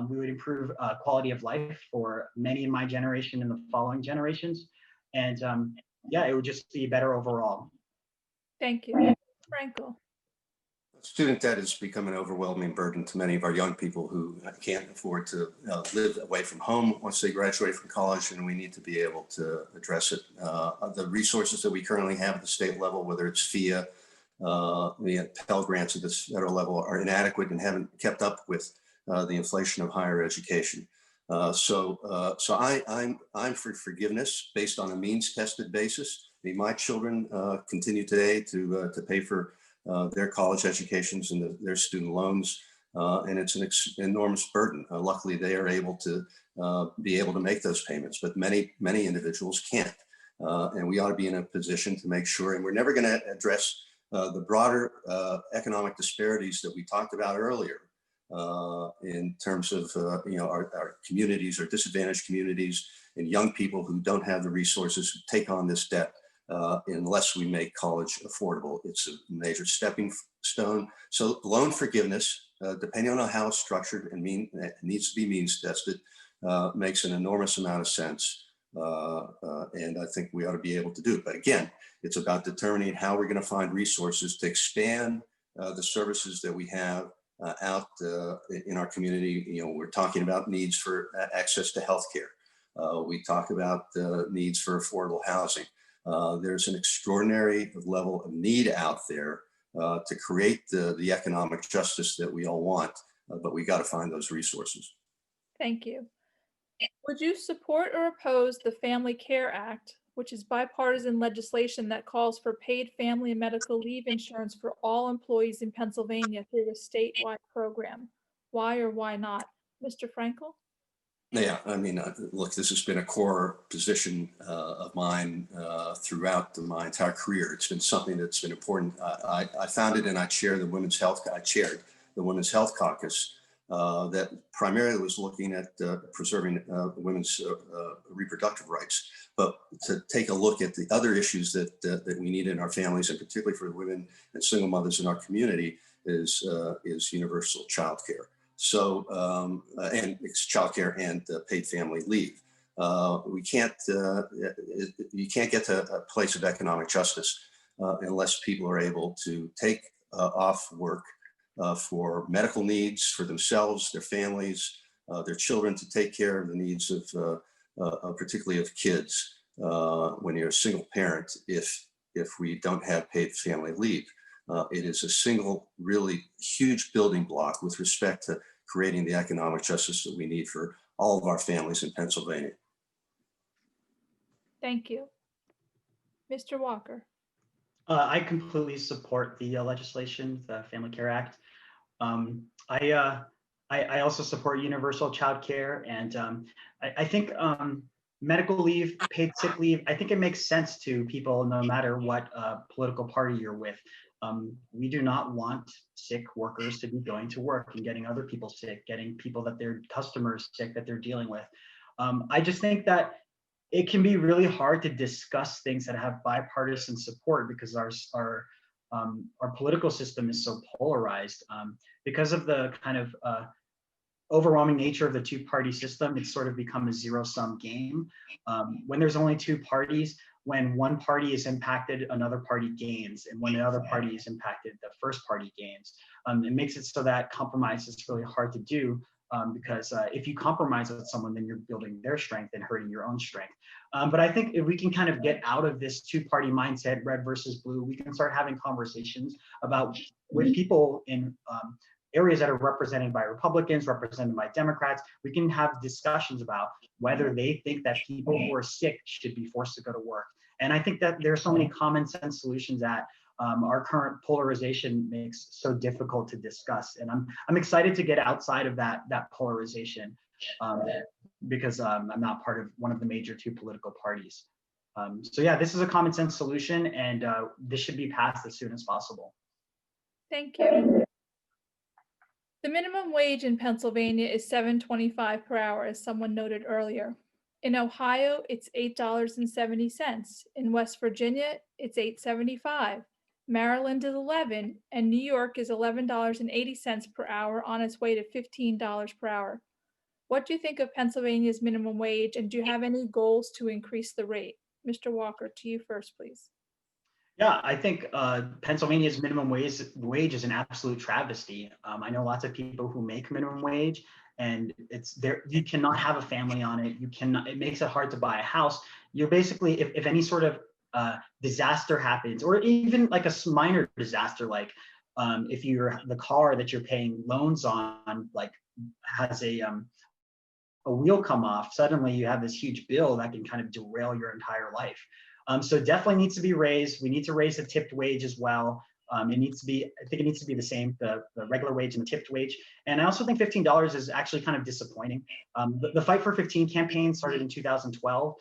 [SPEAKER 3] We would improve quality of life for many in my generation and the following generations. And yeah, it would just be better overall.
[SPEAKER 1] Thank you. Frankel?
[SPEAKER 2] Student debt has become an overwhelming burden to many of our young people who can't afford to live away from home once they graduate from college, and we need to be able to address it. The resources that we currently have at the state level, whether it's FIA, the Pell Grants at the federal level, are inadequate and haven't kept up with the inflation of higher education. So I'm for forgiveness based on a means-tested basis. I mean, my children continue today to pay for their college educations and their student loans, and it's an enormous burden. Luckily, they are able to make those payments, but many individuals can't, and we ought to be in a position to make sure. And we're never going to address the broader economic disparities that we talked about earlier. In terms of our communities, our disadvantaged communities, and young people who don't have the resources to take on this debt unless we make college affordable. It's a major stepping stone. So loan forgiveness, depending on how it's structured and it needs to be means tested, makes an enormous amount of sense. And I think we ought to be able to do it. But again, it's about determining how we're going to find resources to expand the services that we have out in our community. You know, we're talking about needs for access to healthcare. We talk about needs for affordable housing. There's an extraordinary level of need out there to create the economic justice that we all want, but we got to find those resources.
[SPEAKER 1] Thank you. Would you support or oppose the Family Care Act, which is bipartisan legislation that calls for paid family and medical leave insurance for all employees in Pennsylvania through a statewide program? Why or why not? Mr. Frankel?
[SPEAKER 2] Yeah, I mean, look, this has been a core position of mine throughout my entire career. It's been something that's been important. I founded and I chaired the Women's Health Caucus that primarily was looking at preserving women's reproductive rights, but to take a look at the other issues that we need in our families, and particularly for women and single mothers in our community, is universal child care. So, and it's childcare and paid family leave. You can't get to a place of economic justice unless people are able to take off work for medical needs for themselves, their families, their children, to take care of the needs of particularly of kids when you're a single parent. If we don't have paid family leave, it is a single really huge building block with respect to creating the economic justice that we need for all of our families in Pennsylvania.
[SPEAKER 1] Thank you. Mr. Walker?
[SPEAKER 3] I completely support the legislation, the Family Care Act. I also support universal child care, and I think medical leave, paid sick leave, I think it makes sense to people no matter what political party you're with. We do not want sick workers to be going to work and getting other people sick, getting people that their customers sick that they're dealing with. I just think that it can be really hard to discuss things that have bipartisan support because our political system is so polarized. Because of the kind of overwhelming nature of the two-party system, it's sort of become a zero-sum game. When there's only two parties, when one party is impacted, another party gains, and when another party is impacted, the first party gains. It makes it so that compromise is really hard to do because if you compromise with someone, then you're building their strength and hurting your own strength. But I think if we can kind of get out of this two-party mindset, red versus blue, we can start having conversations about with people in areas that are represented by Republicans, represented by Democrats. We can have discussions about whether they think that people who are sick should be forced to go to work. And I think that there are so many common sense solutions that our current polarization makes so difficult to discuss. And I'm excited to get outside of that polarization because I'm not part of one of the major two political parties. So yeah, this is a common sense solution, and this should be passed as soon as possible.
[SPEAKER 1] Thank you. The minimum wage in Pennsylvania is $7.25 per hour, as someone noted earlier. In Ohio, it's $8.70. In West Virginia, it's $8.75. Maryland is $11, and New York is $11.80 per hour, on its way to $15 per hour. What do you think of Pennsylvania's minimum wage, and do you have any goals to increase the rate? Mr. Walker, to you first, please.
[SPEAKER 3] Yeah, I think Pennsylvania's minimum wage is an absolute travesty. I know lots of people who make minimum wage, and it's there. You cannot have a family on it. You cannot. It makes it hard to buy a house. You're basically, if any sort of disaster happens, or even like a minor disaster, like if the car that you're paying loans on, like has a wheel come off, suddenly you have this huge bill that can kind of derail your entire life. So it definitely needs to be raised. We need to raise the tipped wage as well. It needs to be, I think it needs to be the same, the regular wage and the tipped wage. And I also think $15 is actually kind of disappointing. The Fight for 15 campaign started in 2012.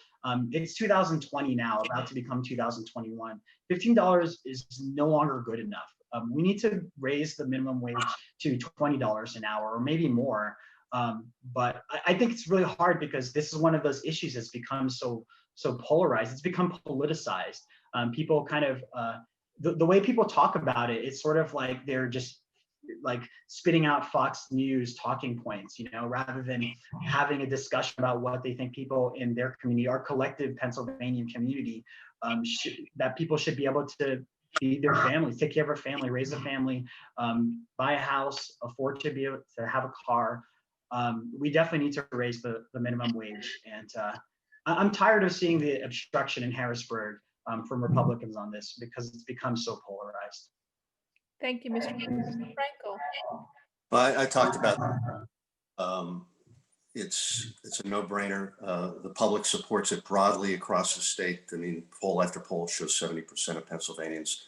[SPEAKER 3] It's 2020 now, about to become 2021. $15 is no longer good enough. We need to raise the minimum wage to $20 an hour or maybe more. But I think it's really hard because this is one of those issues that's become so polarized. It's become politicized. People kind of the way people talk about it, it's sort of like they're just like spitting out Fox News talking points, you know, rather than having a discussion about what they think people in their community, our collective Pennsylvania community, that people should be able to feed their families, take care of a family, raise a family, buy a house, afford to be able to have a car. We definitely need to raise the minimum wage. And I'm tired of seeing the obstruction in Harrisburg from Republicans on this, because it's become so polarized.
[SPEAKER 1] Thank you, Mr. Frankel.
[SPEAKER 2] I talked about it's a no-brainer. The public supports it broadly across the state. I mean, poll after poll shows 70% of Pennsylvanians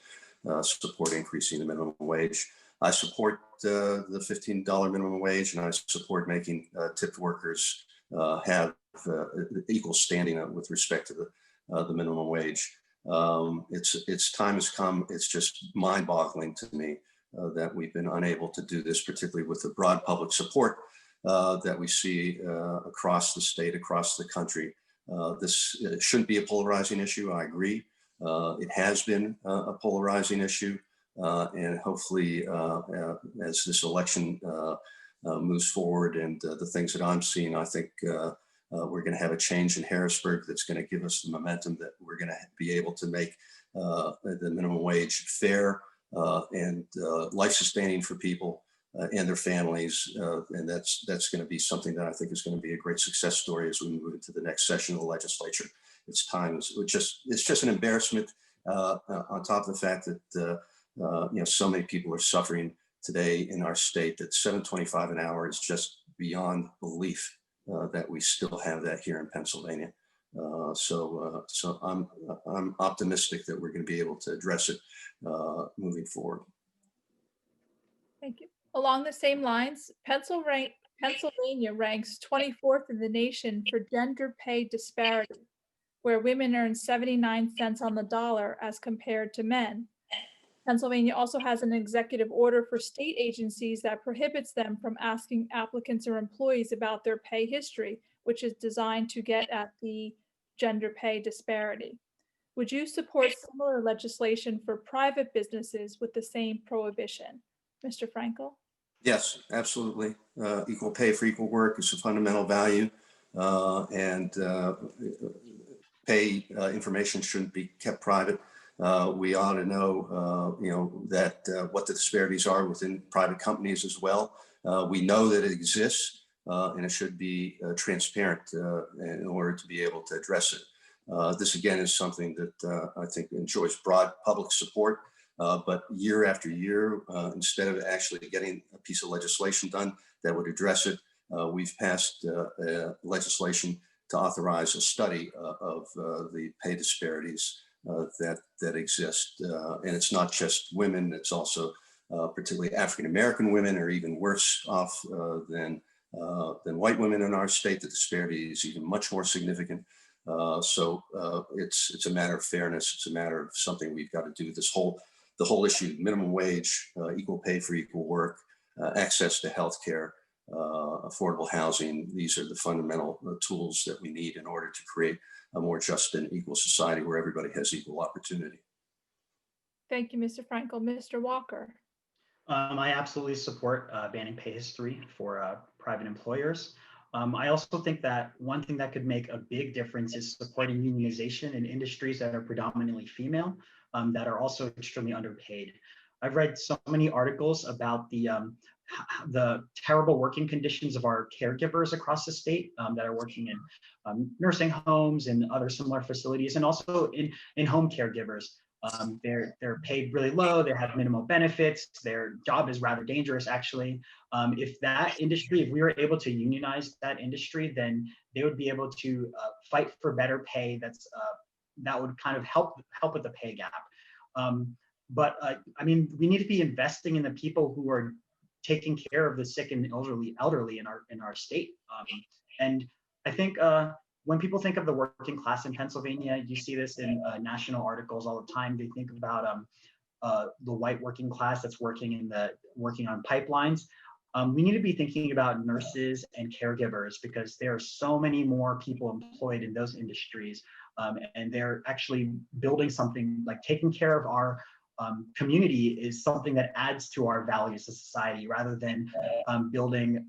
[SPEAKER 2] support increasing the minimum wage. I support the $15 minimum wage, and I support making tipped workers have equal standing with respect to the minimum wage. Its time has come. It's just mind-boggling to me that we've been unable to do this, particularly with the broad public support that we see across the state, across the country. This shouldn't be a polarizing issue. I agree. It has been a polarizing issue, and hopefully, as this election moves forward and the things that I'm seeing, I think we're going to have a change in Harrisburg that's going to give us the momentum that we're going to be able to make the minimum wage fair and life-sustaining for people and their families. And that's going to be something that I think is going to be a great success story as we move into the next session of the legislature. It's time. It's just an embarrassment on top of the fact that so many people are suffering today in our state. That $7.25 an hour is just beyond belief that we still have that here in Pennsylvania. So I'm optimistic that we're going to be able to address it moving forward.
[SPEAKER 1] Thank you. Along the same lines, Pennsylvania ranks 24th in the nation for gender pay disparity, where women earn 79 cents on the dollar as compared to men. Pennsylvania also has an executive order for state agencies that prohibits them from asking applicants or employees about their pay history, which is designed to get at the gender pay disparity. Would you support similar legislation for private businesses with the same prohibition? Mr. Frankel?
[SPEAKER 2] Yes, absolutely. Equal pay for equal work is a fundamental value, and pay information shouldn't be kept private. We ought to know, that what the disparities are within private companies as well. We know that it exists, and it should be transparent in order to be able to address it. This again is something that I think enjoys broad public support. But year after year, instead of actually getting a piece of legislation done that would address it, we've passed legislation to authorize a study of the pay disparities that exist. And it's not just women, it's also particularly African-American women are even worse off than white women in our state. The disparity is even much more significant. So it's a matter of fairness. It's a matter of something we've got to do. The whole issue, minimum wage, equal pay for equal work, access to healthcare, affordable housing. These are the fundamental tools that we need in order to create a more just and equal society where everybody has equal opportunity.
[SPEAKER 1] Thank you, Mr. Frankel. Mr. Walker?
[SPEAKER 3] I absolutely support banning pay history for private employers. I also think that one thing that could make a big difference is supporting unionization in industries that are predominantly female, that are also extremely underpaid. I've read so many articles about the terrible working conditions of our caregivers across the state that are working in nursing homes and other similar facilities, and also in home caregivers. They're paid really low, they have minimal benefits, their job is rather dangerous actually. If we were able to unionize that industry, then they would be able to fight for better pay that would kind of help with the pay gap. But I mean, we need to be investing in the people who are taking care of the sick and elderly in our state. And I think when people think of the working class in Pennsylvania, you see this in national articles all the time. They think about the white working class that's working on pipelines. We need to be thinking about nurses and caregivers, because there are so many more people employed in those industries, and they're actually building something like taking care of our community is something that adds to our values as society, rather than building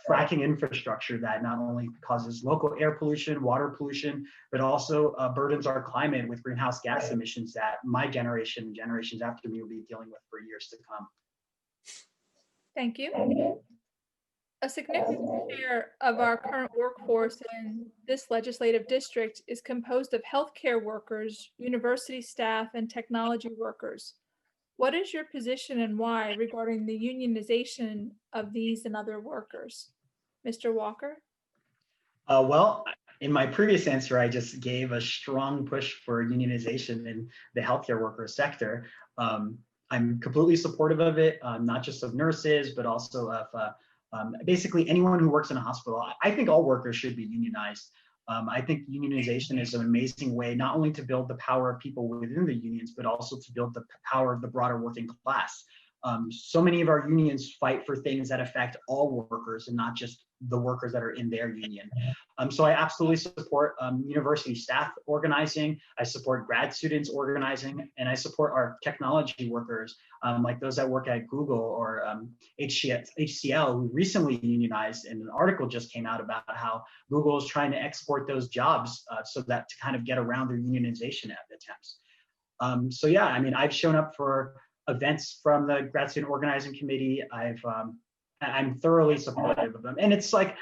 [SPEAKER 3] fracking infrastructure that not only causes local air pollution, water pollution, but also burdens our climate with greenhouse gas emissions that my generation and generations after me will be dealing with for years to come.
[SPEAKER 1] Thank you. A significant share of our current workforce in this legislative district is composed of healthcare workers, university staff, and technology workers. What is your position and why regarding the unionization of these and other workers? Mr. Walker?
[SPEAKER 3] Well, in my previous answer, I just gave a strong push for unionization in the healthcare worker sector. I'm completely supportive of it, not just of nurses, but also of basically anyone who works in a hospital. I think all workers should be unionized. I think unionization is an amazing way not only to build the power of people within the unions, but also to build the power of the broader working class. So many of our unions fight for things that affect all workers and not just the workers that are in their union. So I absolutely support university staff organizing. I support grad students organizing, and I support our technology workers, like those that work at Google or HCL, who recently unionized, and an article just came out about how Google is trying to export those jobs so that to kind of get around their unionization attempts. So yeah, I mean, I've shown up for events from the grad student organizing committee. I'm thoroughly supportive of them, and it's like,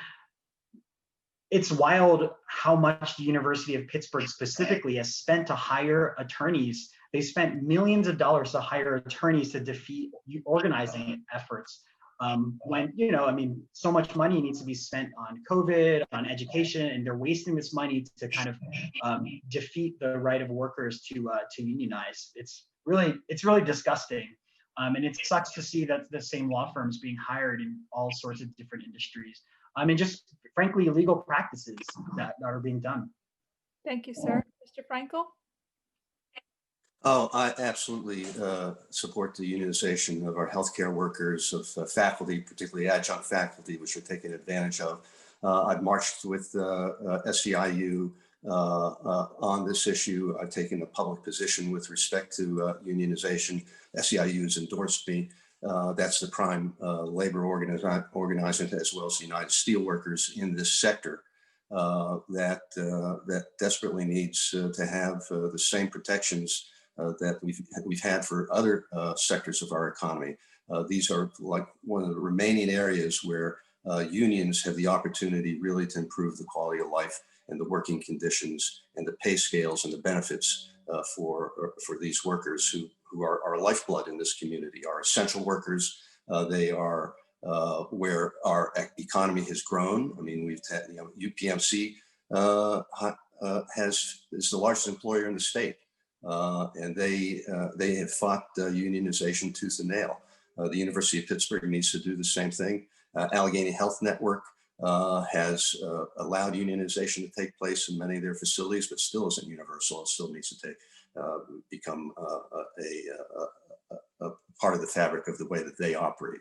[SPEAKER 3] it's wild how much the University of Pittsburgh specifically has spent to hire attorneys. They spent millions of dollars to hire attorneys to defeat organizing efforts. When, you know, I mean, so much money needs to be spent on COVID, on education, and they're wasting this money to kind of defeat the right of workers to unionize. It's really disgusting. And it sucks to see that the same law firms being hired in all sorts of different industries. And just frankly, illegal practices that are being done.
[SPEAKER 1] Thank you, sir. Mr. Frankel?
[SPEAKER 2] Oh, I absolutely support the unionization of our healthcare workers, of faculty, particularly adjunct faculty, which are taken advantage of. I've marched with SEIU on this issue. I've taken a public position with respect to unionization. SEIU has endorsed me. That's the prime labor organizer, as well as the United Steelworkers in this sector that desperately needs to have the same protections that we've had for other sectors of our economy. These are like one of the remaining areas where unions have the opportunity really to improve the quality of life and the working conditions and the pay scales and the benefits for these workers who are our lifeblood in this community, our essential workers. They are where our economy has grown. I mean, we've had, UPMC is the largest employer in the state, and they have fought unionization tooth and nail. The University of Pittsburgh needs to do the same thing. Allegheny Health Network has allowed unionization to take place in many of their facilities, but still isn't universal. It still needs to become a part of the fabric of the way that they operate.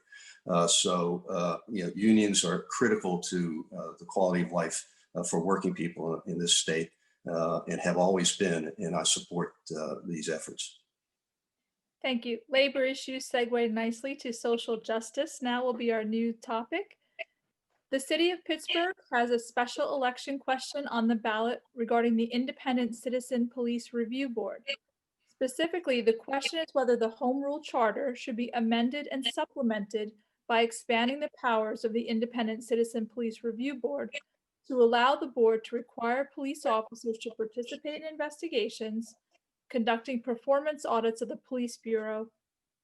[SPEAKER 2] Unions are critical to the quality of life for working people in this state and have always been, and I support these efforts.
[SPEAKER 1] Thank you. Labor issues segued nicely to social justice. Now will be our new topic. The City of Pittsburgh has a special election question on the ballot regarding the Independent Citizen Police Review Board. Specifically, the question is whether the Home Rule Charter should be amended and supplemented by expanding the powers of the Independent Citizen Police Review Board to allow the board to require police officers to participate in investigations, conducting performance audits of the police bureau,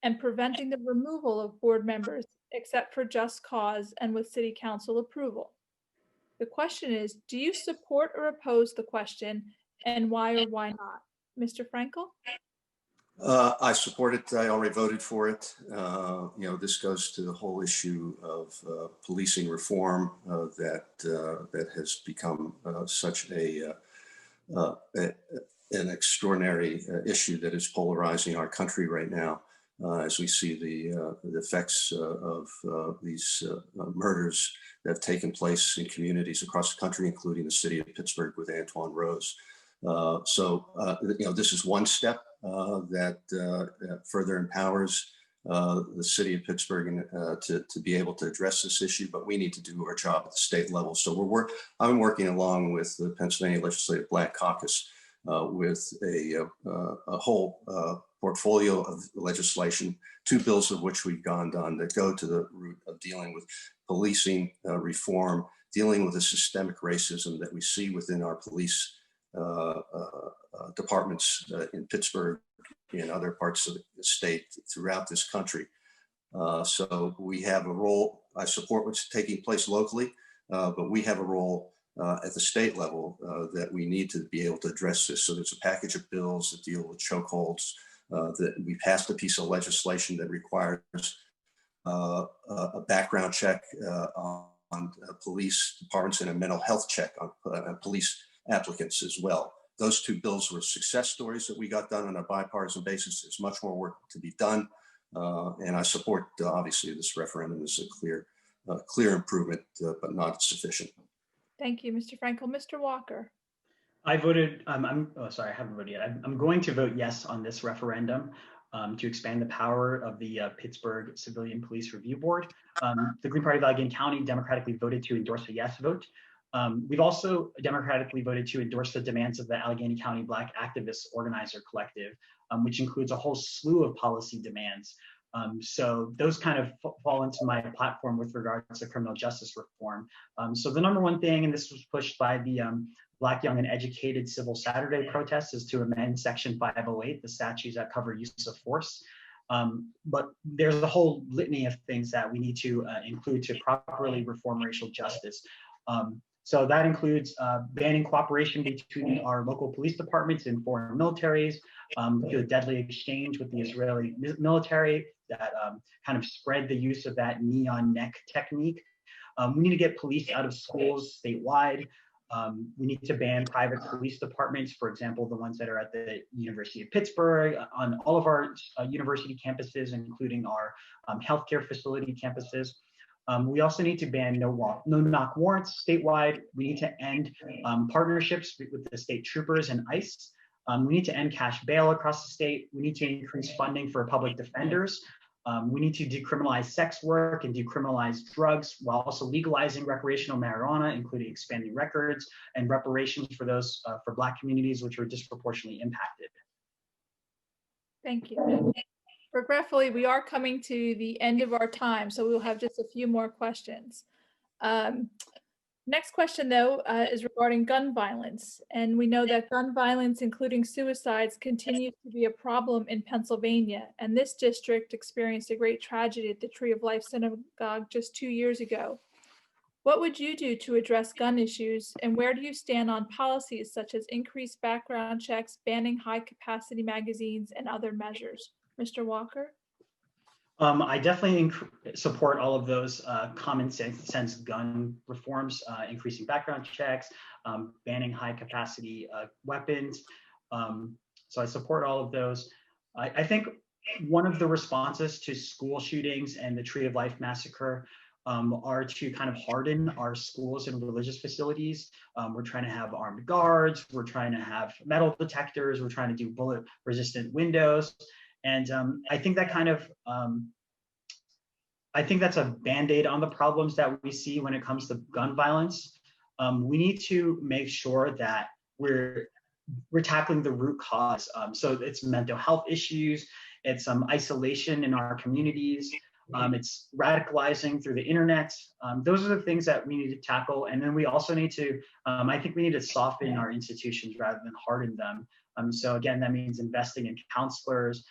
[SPEAKER 1] and preventing the removal of board members except for just cause and with city council approval. The question is, do you support or oppose the question, and why or why not? Mr. Frankel?
[SPEAKER 2] I support it. I already voted for it. This goes to the whole issue of policing reform that has become such an extraordinary issue that is polarizing our country right now. As we see the effects of these murders that have taken place in communities across the country, including the city of Pittsburgh with Antoine Rose. This is one step that further empowers the city of Pittsburgh and, to be able to address this issue, but we need to do our job at the state level. So I'm working along with the Pennsylvania Legislative Black Caucus with a whole portfolio of legislation, 2 bills of which we've done that go to the root of dealing with policing reform, dealing with the systemic racism that we see within our police departments in Pittsburgh, in other parts of the state, throughout this country. So we have a role. I support what's taking place locally, but we have a role at the state level that we need to be able to address this. So there's a package of bills that deal with chokeholds. That we passed a piece of legislation that requires a background check on police departments and a mental health check on police applicants as well. Those 2 bills were success stories that we got done on a bipartisan basis. There's much more work to be done. And I support, obviously, this referendum is a clear improvement, but not sufficient.
[SPEAKER 1] Thank you, Mr. Frankel. Mr. Walker.
[SPEAKER 3] I voted, sorry, I haven't voted yet. I'm going to vote yes on this referendum to expand the power of the Pittsburgh Civilian Police Review Board. The Green Party of Allegheny County democratically voted to endorse a yes vote. We've also democratically voted to endorse the demands of the Allegheny County Black Activists Organizer Collective, which includes a whole slew of policy demands. So those kind of fall into my platform with regards to criminal justice reform. So the number one thing, and this was pushed by the Black, Young, and Educated Civil Saturday protests, is to amend Section 508, the statutes that cover use of force. But there's a whole litany of things that we need to include to properly reform racial justice. So that includes banning cooperation between our local police departments and foreign militaries, through a deadly exchange with the Israeli military that kind of spread the use of that knee on neck technique. We need to get police out of schools statewide. We need to ban private police departments, for example, the ones that are at the University of Pittsburgh, on all of our university campuses, including our healthcare facility campuses. We also need to ban no-knock warrants statewide. We need to end partnerships with the state troopers and ICE. We need to end cash bail across the state. We need to increase funding for public defenders. We need to decriminalize sex work and decriminalize drugs while also legalizing recreational marijuana, including expanding records and reparations for those for Black communities which were disproportionately impacted.
[SPEAKER 1] Thank you. Regretfully, we are coming to the end of our time, so we'll have just a few more questions. Next question, though, is regarding gun violence. And we know that gun violence, including suicides, continues to be a problem in Pennsylvania. And this district experienced a great tragedy at the Tree of Life Synagogue just 2 years ago. What would you do to address gun issues, and where do you stand on policies such as increased background checks, banning high-capacity magazines, and other measures? Mr. Walker?
[SPEAKER 3] I definitely support all of those common sense gun reforms, increasing background checks, banning high-capacity weapons. So I support all of those. I think one of the responses to school shootings and the Tree of Life massacre are to kind of harden our schools and religious facilities. We're trying to have armed guards, we're trying to have metal detectors, we're trying to do bullet-resistant windows. And I think that kind of, I think that's a Band-Aid on the problems that we see when it comes to gun violence. We need to make sure that we're tackling the root cause. So it's mental health issues, it's isolation in our communities, it's radicalizing through the internet. Those are the things that we need to tackle. And then we also need to, I think we need to soften our institutions rather than harden them. So again, that means investing in counselors,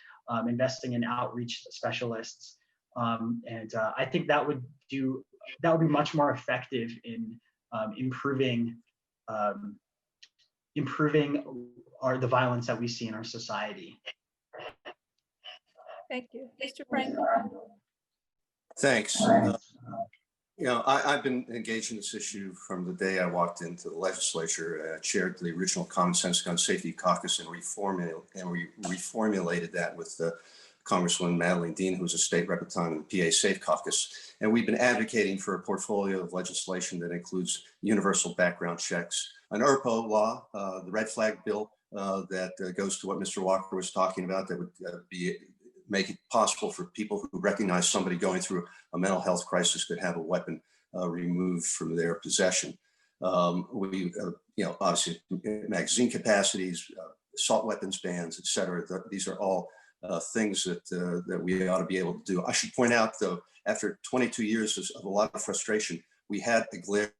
[SPEAKER 3] investing in outreach specialists. And I think that would be much more effective in improving the violence that we see in our society.
[SPEAKER 1] Thank you. Mr. Frankel?
[SPEAKER 2] Thanks. You know, I've been engaged in this issue from the day I walked into the legislature. I chaired the original Common Sense Gun Safety Caucus and reformulated that with Congresswoman Madeline Dean, who was a state rep at the time in the PA Safe Caucus. And we've been advocating for a portfolio of legislation that includes universal background checks, an ERPO law, the red flag bill, that goes to what Mr. Walker was talking about, that would make it possible for people who recognize somebody going through a mental health crisis could have a weapon removed from their possession. Obviously magazine capacities, assault weapons bans, et cetera. These are all things that we ought to be able to do. I should point out, though, after 22 years of a lot of frustration, we had a glare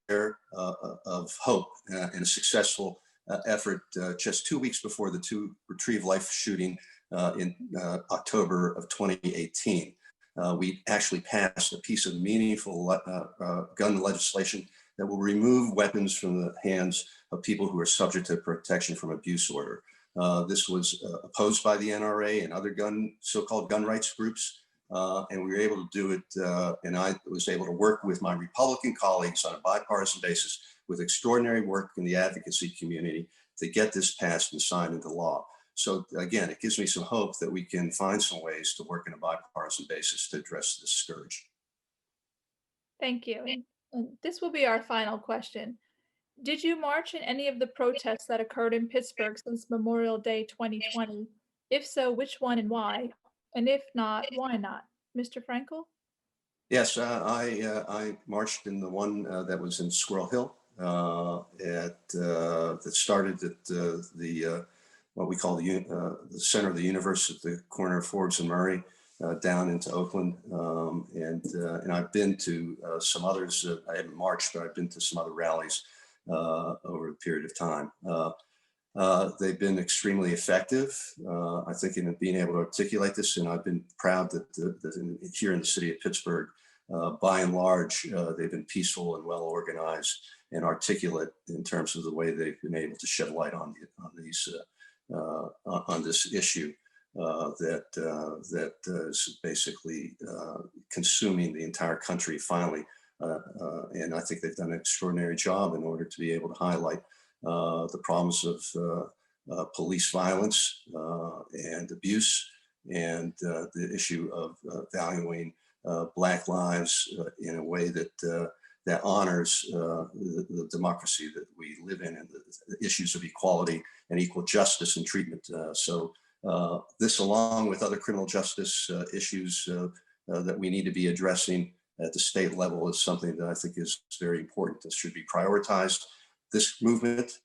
[SPEAKER 2] of hope and a successful effort just 2 weeks before the two Retrieve Life shooting in October of 2018. We actually passed a piece of meaningful gun legislation that will remove weapons from the hands of people who are subject to protection from abuse order. This was opposed by the NRA and other so-called gun rights groups, and we were able to do it, and I was able to work with my Republican colleagues on a bipartisan basis with extraordinary work in the advocacy community to get this passed and signed into law. So again, it gives me some hope that we can find some ways to work in a bipartisan basis to address this scourge.
[SPEAKER 1] Thank you. And this will be our final question. Did you march in any of the protests that occurred in Pittsburgh since Memorial Day 2020? If so, which one and why? And if not, why not? Mr. Frankel?
[SPEAKER 2] Yes, I marched in the one that was in Squirrel Hill that started at the what we call the center of the universe at the corner of Forbes and Murray down into Oakland. And I've been to some others. I haven't marched, but I've been to some other rallies over a period of time. They've been extremely effective, I think, in being able to articulate this. And I've been proud that here in the city of Pittsburgh, by and large, they've been peaceful and well organized and articulate in terms of the way they've been able to shed light on this issue that is basically consuming the entire country finally. And I think they've done an extraordinary job in order to be able to highlight the problems of police violence and abuse, and the issue of valuing Black lives in a way that honors the democracy that we live in, and the issues of equality and equal justice and treatment. So this, along with other criminal justice issues that we need to be addressing at the state level, is something that I think is very important. This should be prioritized. This movement,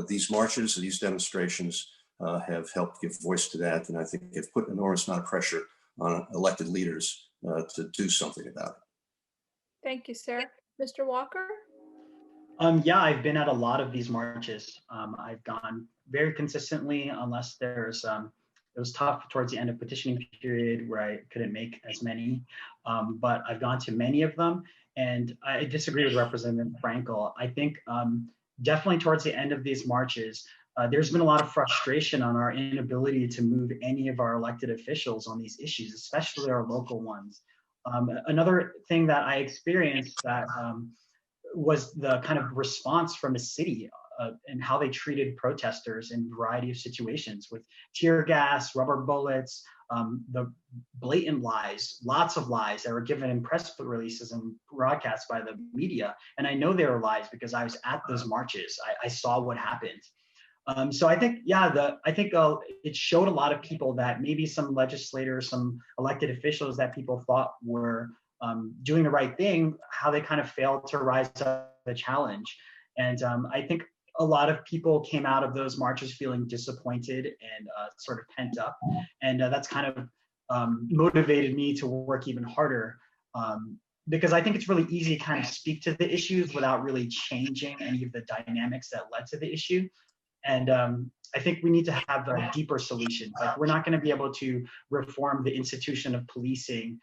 [SPEAKER 2] these marches, these demonstrations have helped give voice to that, and I think have put an enormous amount of pressure on elected leaders to do something about it.
[SPEAKER 1] Thank you, sir. Mr. Walker?
[SPEAKER 3] Yeah, I've been at a lot of these marches. I've gone very consistently, unless there's it was tough towards the end of petitioning period where I couldn't make as many, but I've gone to many of them, and I disagree with Representative Frankel. I think definitely towards the end of these marches, there's been a lot of frustration on our inability to move any of our elected officials on these issues, especially our local ones. Another thing that I experienced that was the kind of response from the city and how they treated protesters in a variety of situations, with tear gas, rubber bullets, the blatant lies, lots of lies that were given in press releases and broadcasts by the media. And I know they were lies because I was at those marches. I saw what happened. So I think, yeah, it showed a lot of people that maybe some legislators, some elected officials that people thought were doing the right thing, how they kind of failed to rise up to the challenge. And I think a lot of people came out of those marches feeling disappointed and sort of pent up. And that's kind of motivated me to work even harder, because I think it's really easy to kind of speak to the issues without really changing any of the dynamics that led to the issue. And I think we need to have a deeper solution. Like, we're not going to be able to reform the institution of policing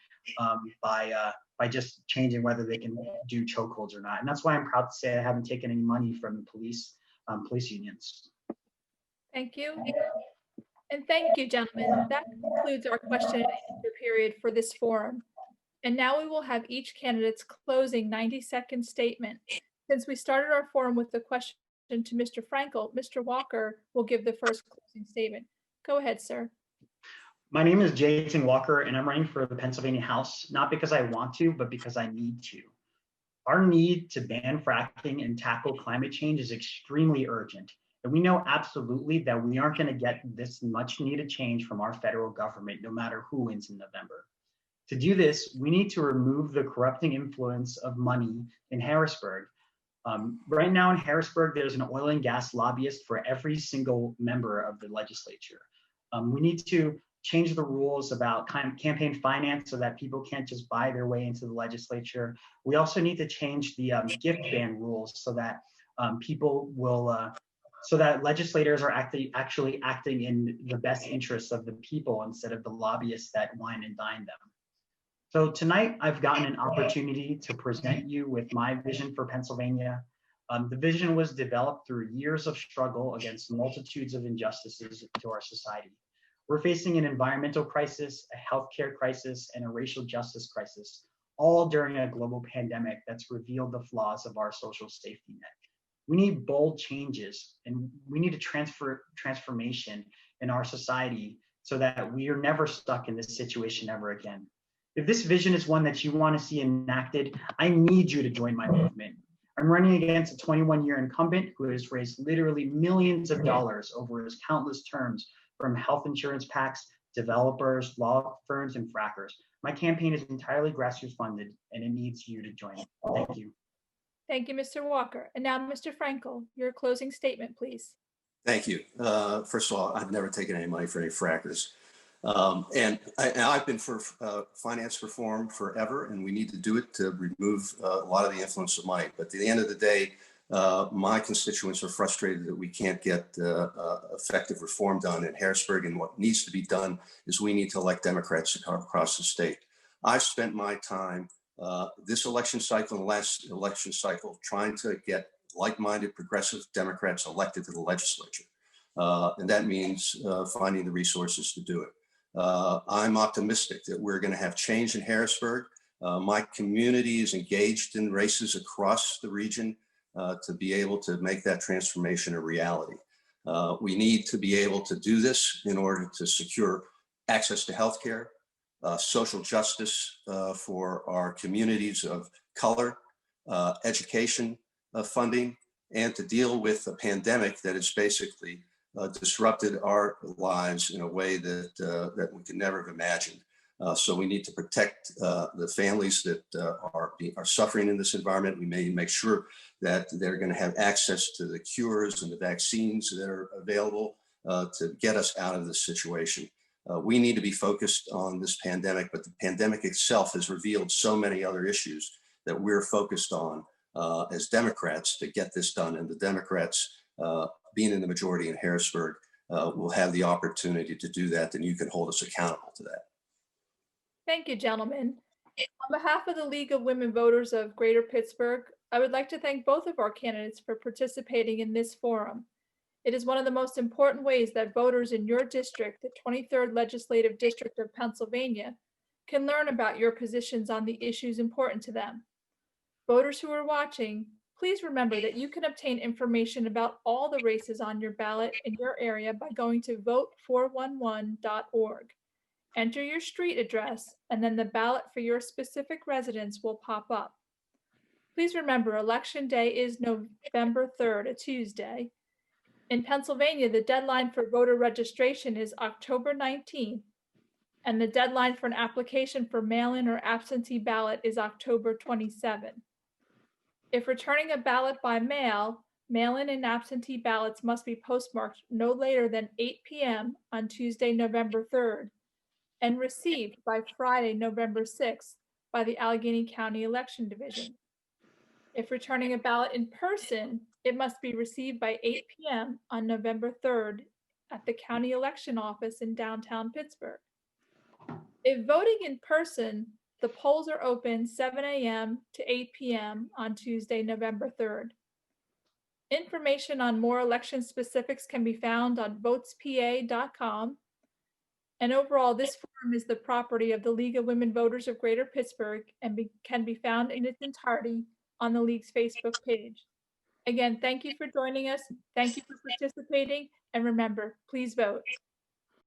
[SPEAKER 3] by just changing whether they can do chokeholds or not. And that's why I'm proud to say I haven't taken any money from the police unions.
[SPEAKER 1] Thank you. And thank you, gentlemen. That concludes our question and answer period for this forum. And now we will have each candidate's closing 90-second statement. Since we started our forum with the question to Mr. Frankel, Mr. Walker will give the first closing statement. Go ahead, sir.
[SPEAKER 3] My name is Ting Walker, and I'm running for the Pennsylvania House, not because I want to, but because I need to. Our need to ban fracking and tackle climate change is extremely urgent. And we know absolutely that we aren't going to get this much needed change from our federal government, no matter who wins in November. To do this, we need to remove the corrupting influence of money in Harrisburg. Right now in Harrisburg, there's an oil and gas lobbyist for every single member of the legislature. We need to change the rules about campaign finance so that people can't just buy their way into the legislature. We also need to change the gift ban rules so that so that legislators are actually acting in the best interests of the people instead of the lobbyists that wine and dine them. So tonight, I've gotten an opportunity to present you with my vision for Pennsylvania. The vision was developed through years of struggle against multitudes of injustices to our society. We're facing an environmental crisis, a healthcare crisis, and a racial justice crisis, all during a global pandemic that's revealed the flaws of our social safety net. We need bold changes, and we need a transformation in our society so that we are never stuck in this situation ever again. If this vision is one that you want to see enacted, I need you to join my movement. I'm running against a 21-year incumbent who has raised literally millions of dollars over his countless terms from health insurance PACs, developers, law firms, and frackers. My campaign is entirely grassroots funded, and it needs you to join. Thank you.
[SPEAKER 1] Thank you, Mr. Walker. And now, Mr. Frankel, your closing statement, please.
[SPEAKER 2] Thank you. First of all, I've never taken any money for any frackers. And I've been for finance reform forever, and we need to do it to remove a lot of the influence of money. But at the end of the day, my constituents are frustrated that we can't get effective reform done in Harrisburg. And what needs to be done is we need to elect Democrats across the state. I've spent my time this election cycle and the last election cycle trying to get like-minded progressive Democrats elected to the legislature. And that means finding the resources to do it. I'm optimistic that we're going to have change in Harrisburg. My community is engaged in races across the region to be able to make that transformation a reality. We need to be able to do this in order to secure access to healthcare, social justice for our communities of color, education funding, and to deal with a pandemic that has basically disrupted our lives in a way that we could never have imagined. So we need to protect the families that are suffering in this environment. We may make sure that they're going to have access to the cures and the vaccines that are available to get us out of this situation. We need to be focused on this pandemic, but the pandemic itself has revealed so many other issues that we're focused on as Democrats to get this done. And the Democrats, being in the majority in Harrisburg, will have the opportunity to do that, and you can hold us accountable to that.
[SPEAKER 1] Thank you, gentlemen. On behalf of the League of Women Voters of Greater Pittsburgh, I would like to thank both of our candidates for participating in this forum. It is one of the most important ways that voters in your district, the 23rd Legislative District of Pennsylvania, can learn about your positions on the issues important to them. Voters who are watching, please remember that you can obtain information about all the races on your ballot in your area by going to vote411.org. Enter your street address, and then the ballot for your specific residence will pop up. Please remember, Election Day is November 3rd, a Tuesday. In Pennsylvania, the deadline for voter registration is October 19th, and the deadline for an application for mail-in or absentee ballot is October 27th. If returning a ballot by mail, mail-in and absentee ballots must be postmarked no later than 8 p.m. on Tuesday, November 3rd, and received by Friday, November 6th by the Allegheny County Election Division. If returning a ballot in person, it must be received by 8 p.m. on November 3rd at the County Election Office in downtown Pittsburgh. If voting in person, the polls are open 7 a.m. to 8 p.m. on Tuesday, November 3rd. Information on more election specifics can be found on votespa.com. And overall, this forum is the property of the League of Women Voters of Greater Pittsburgh and can be found in its entirety on the League's Facebook page. Again, thank you for joining us. Thank you for participating. And remember, please vote.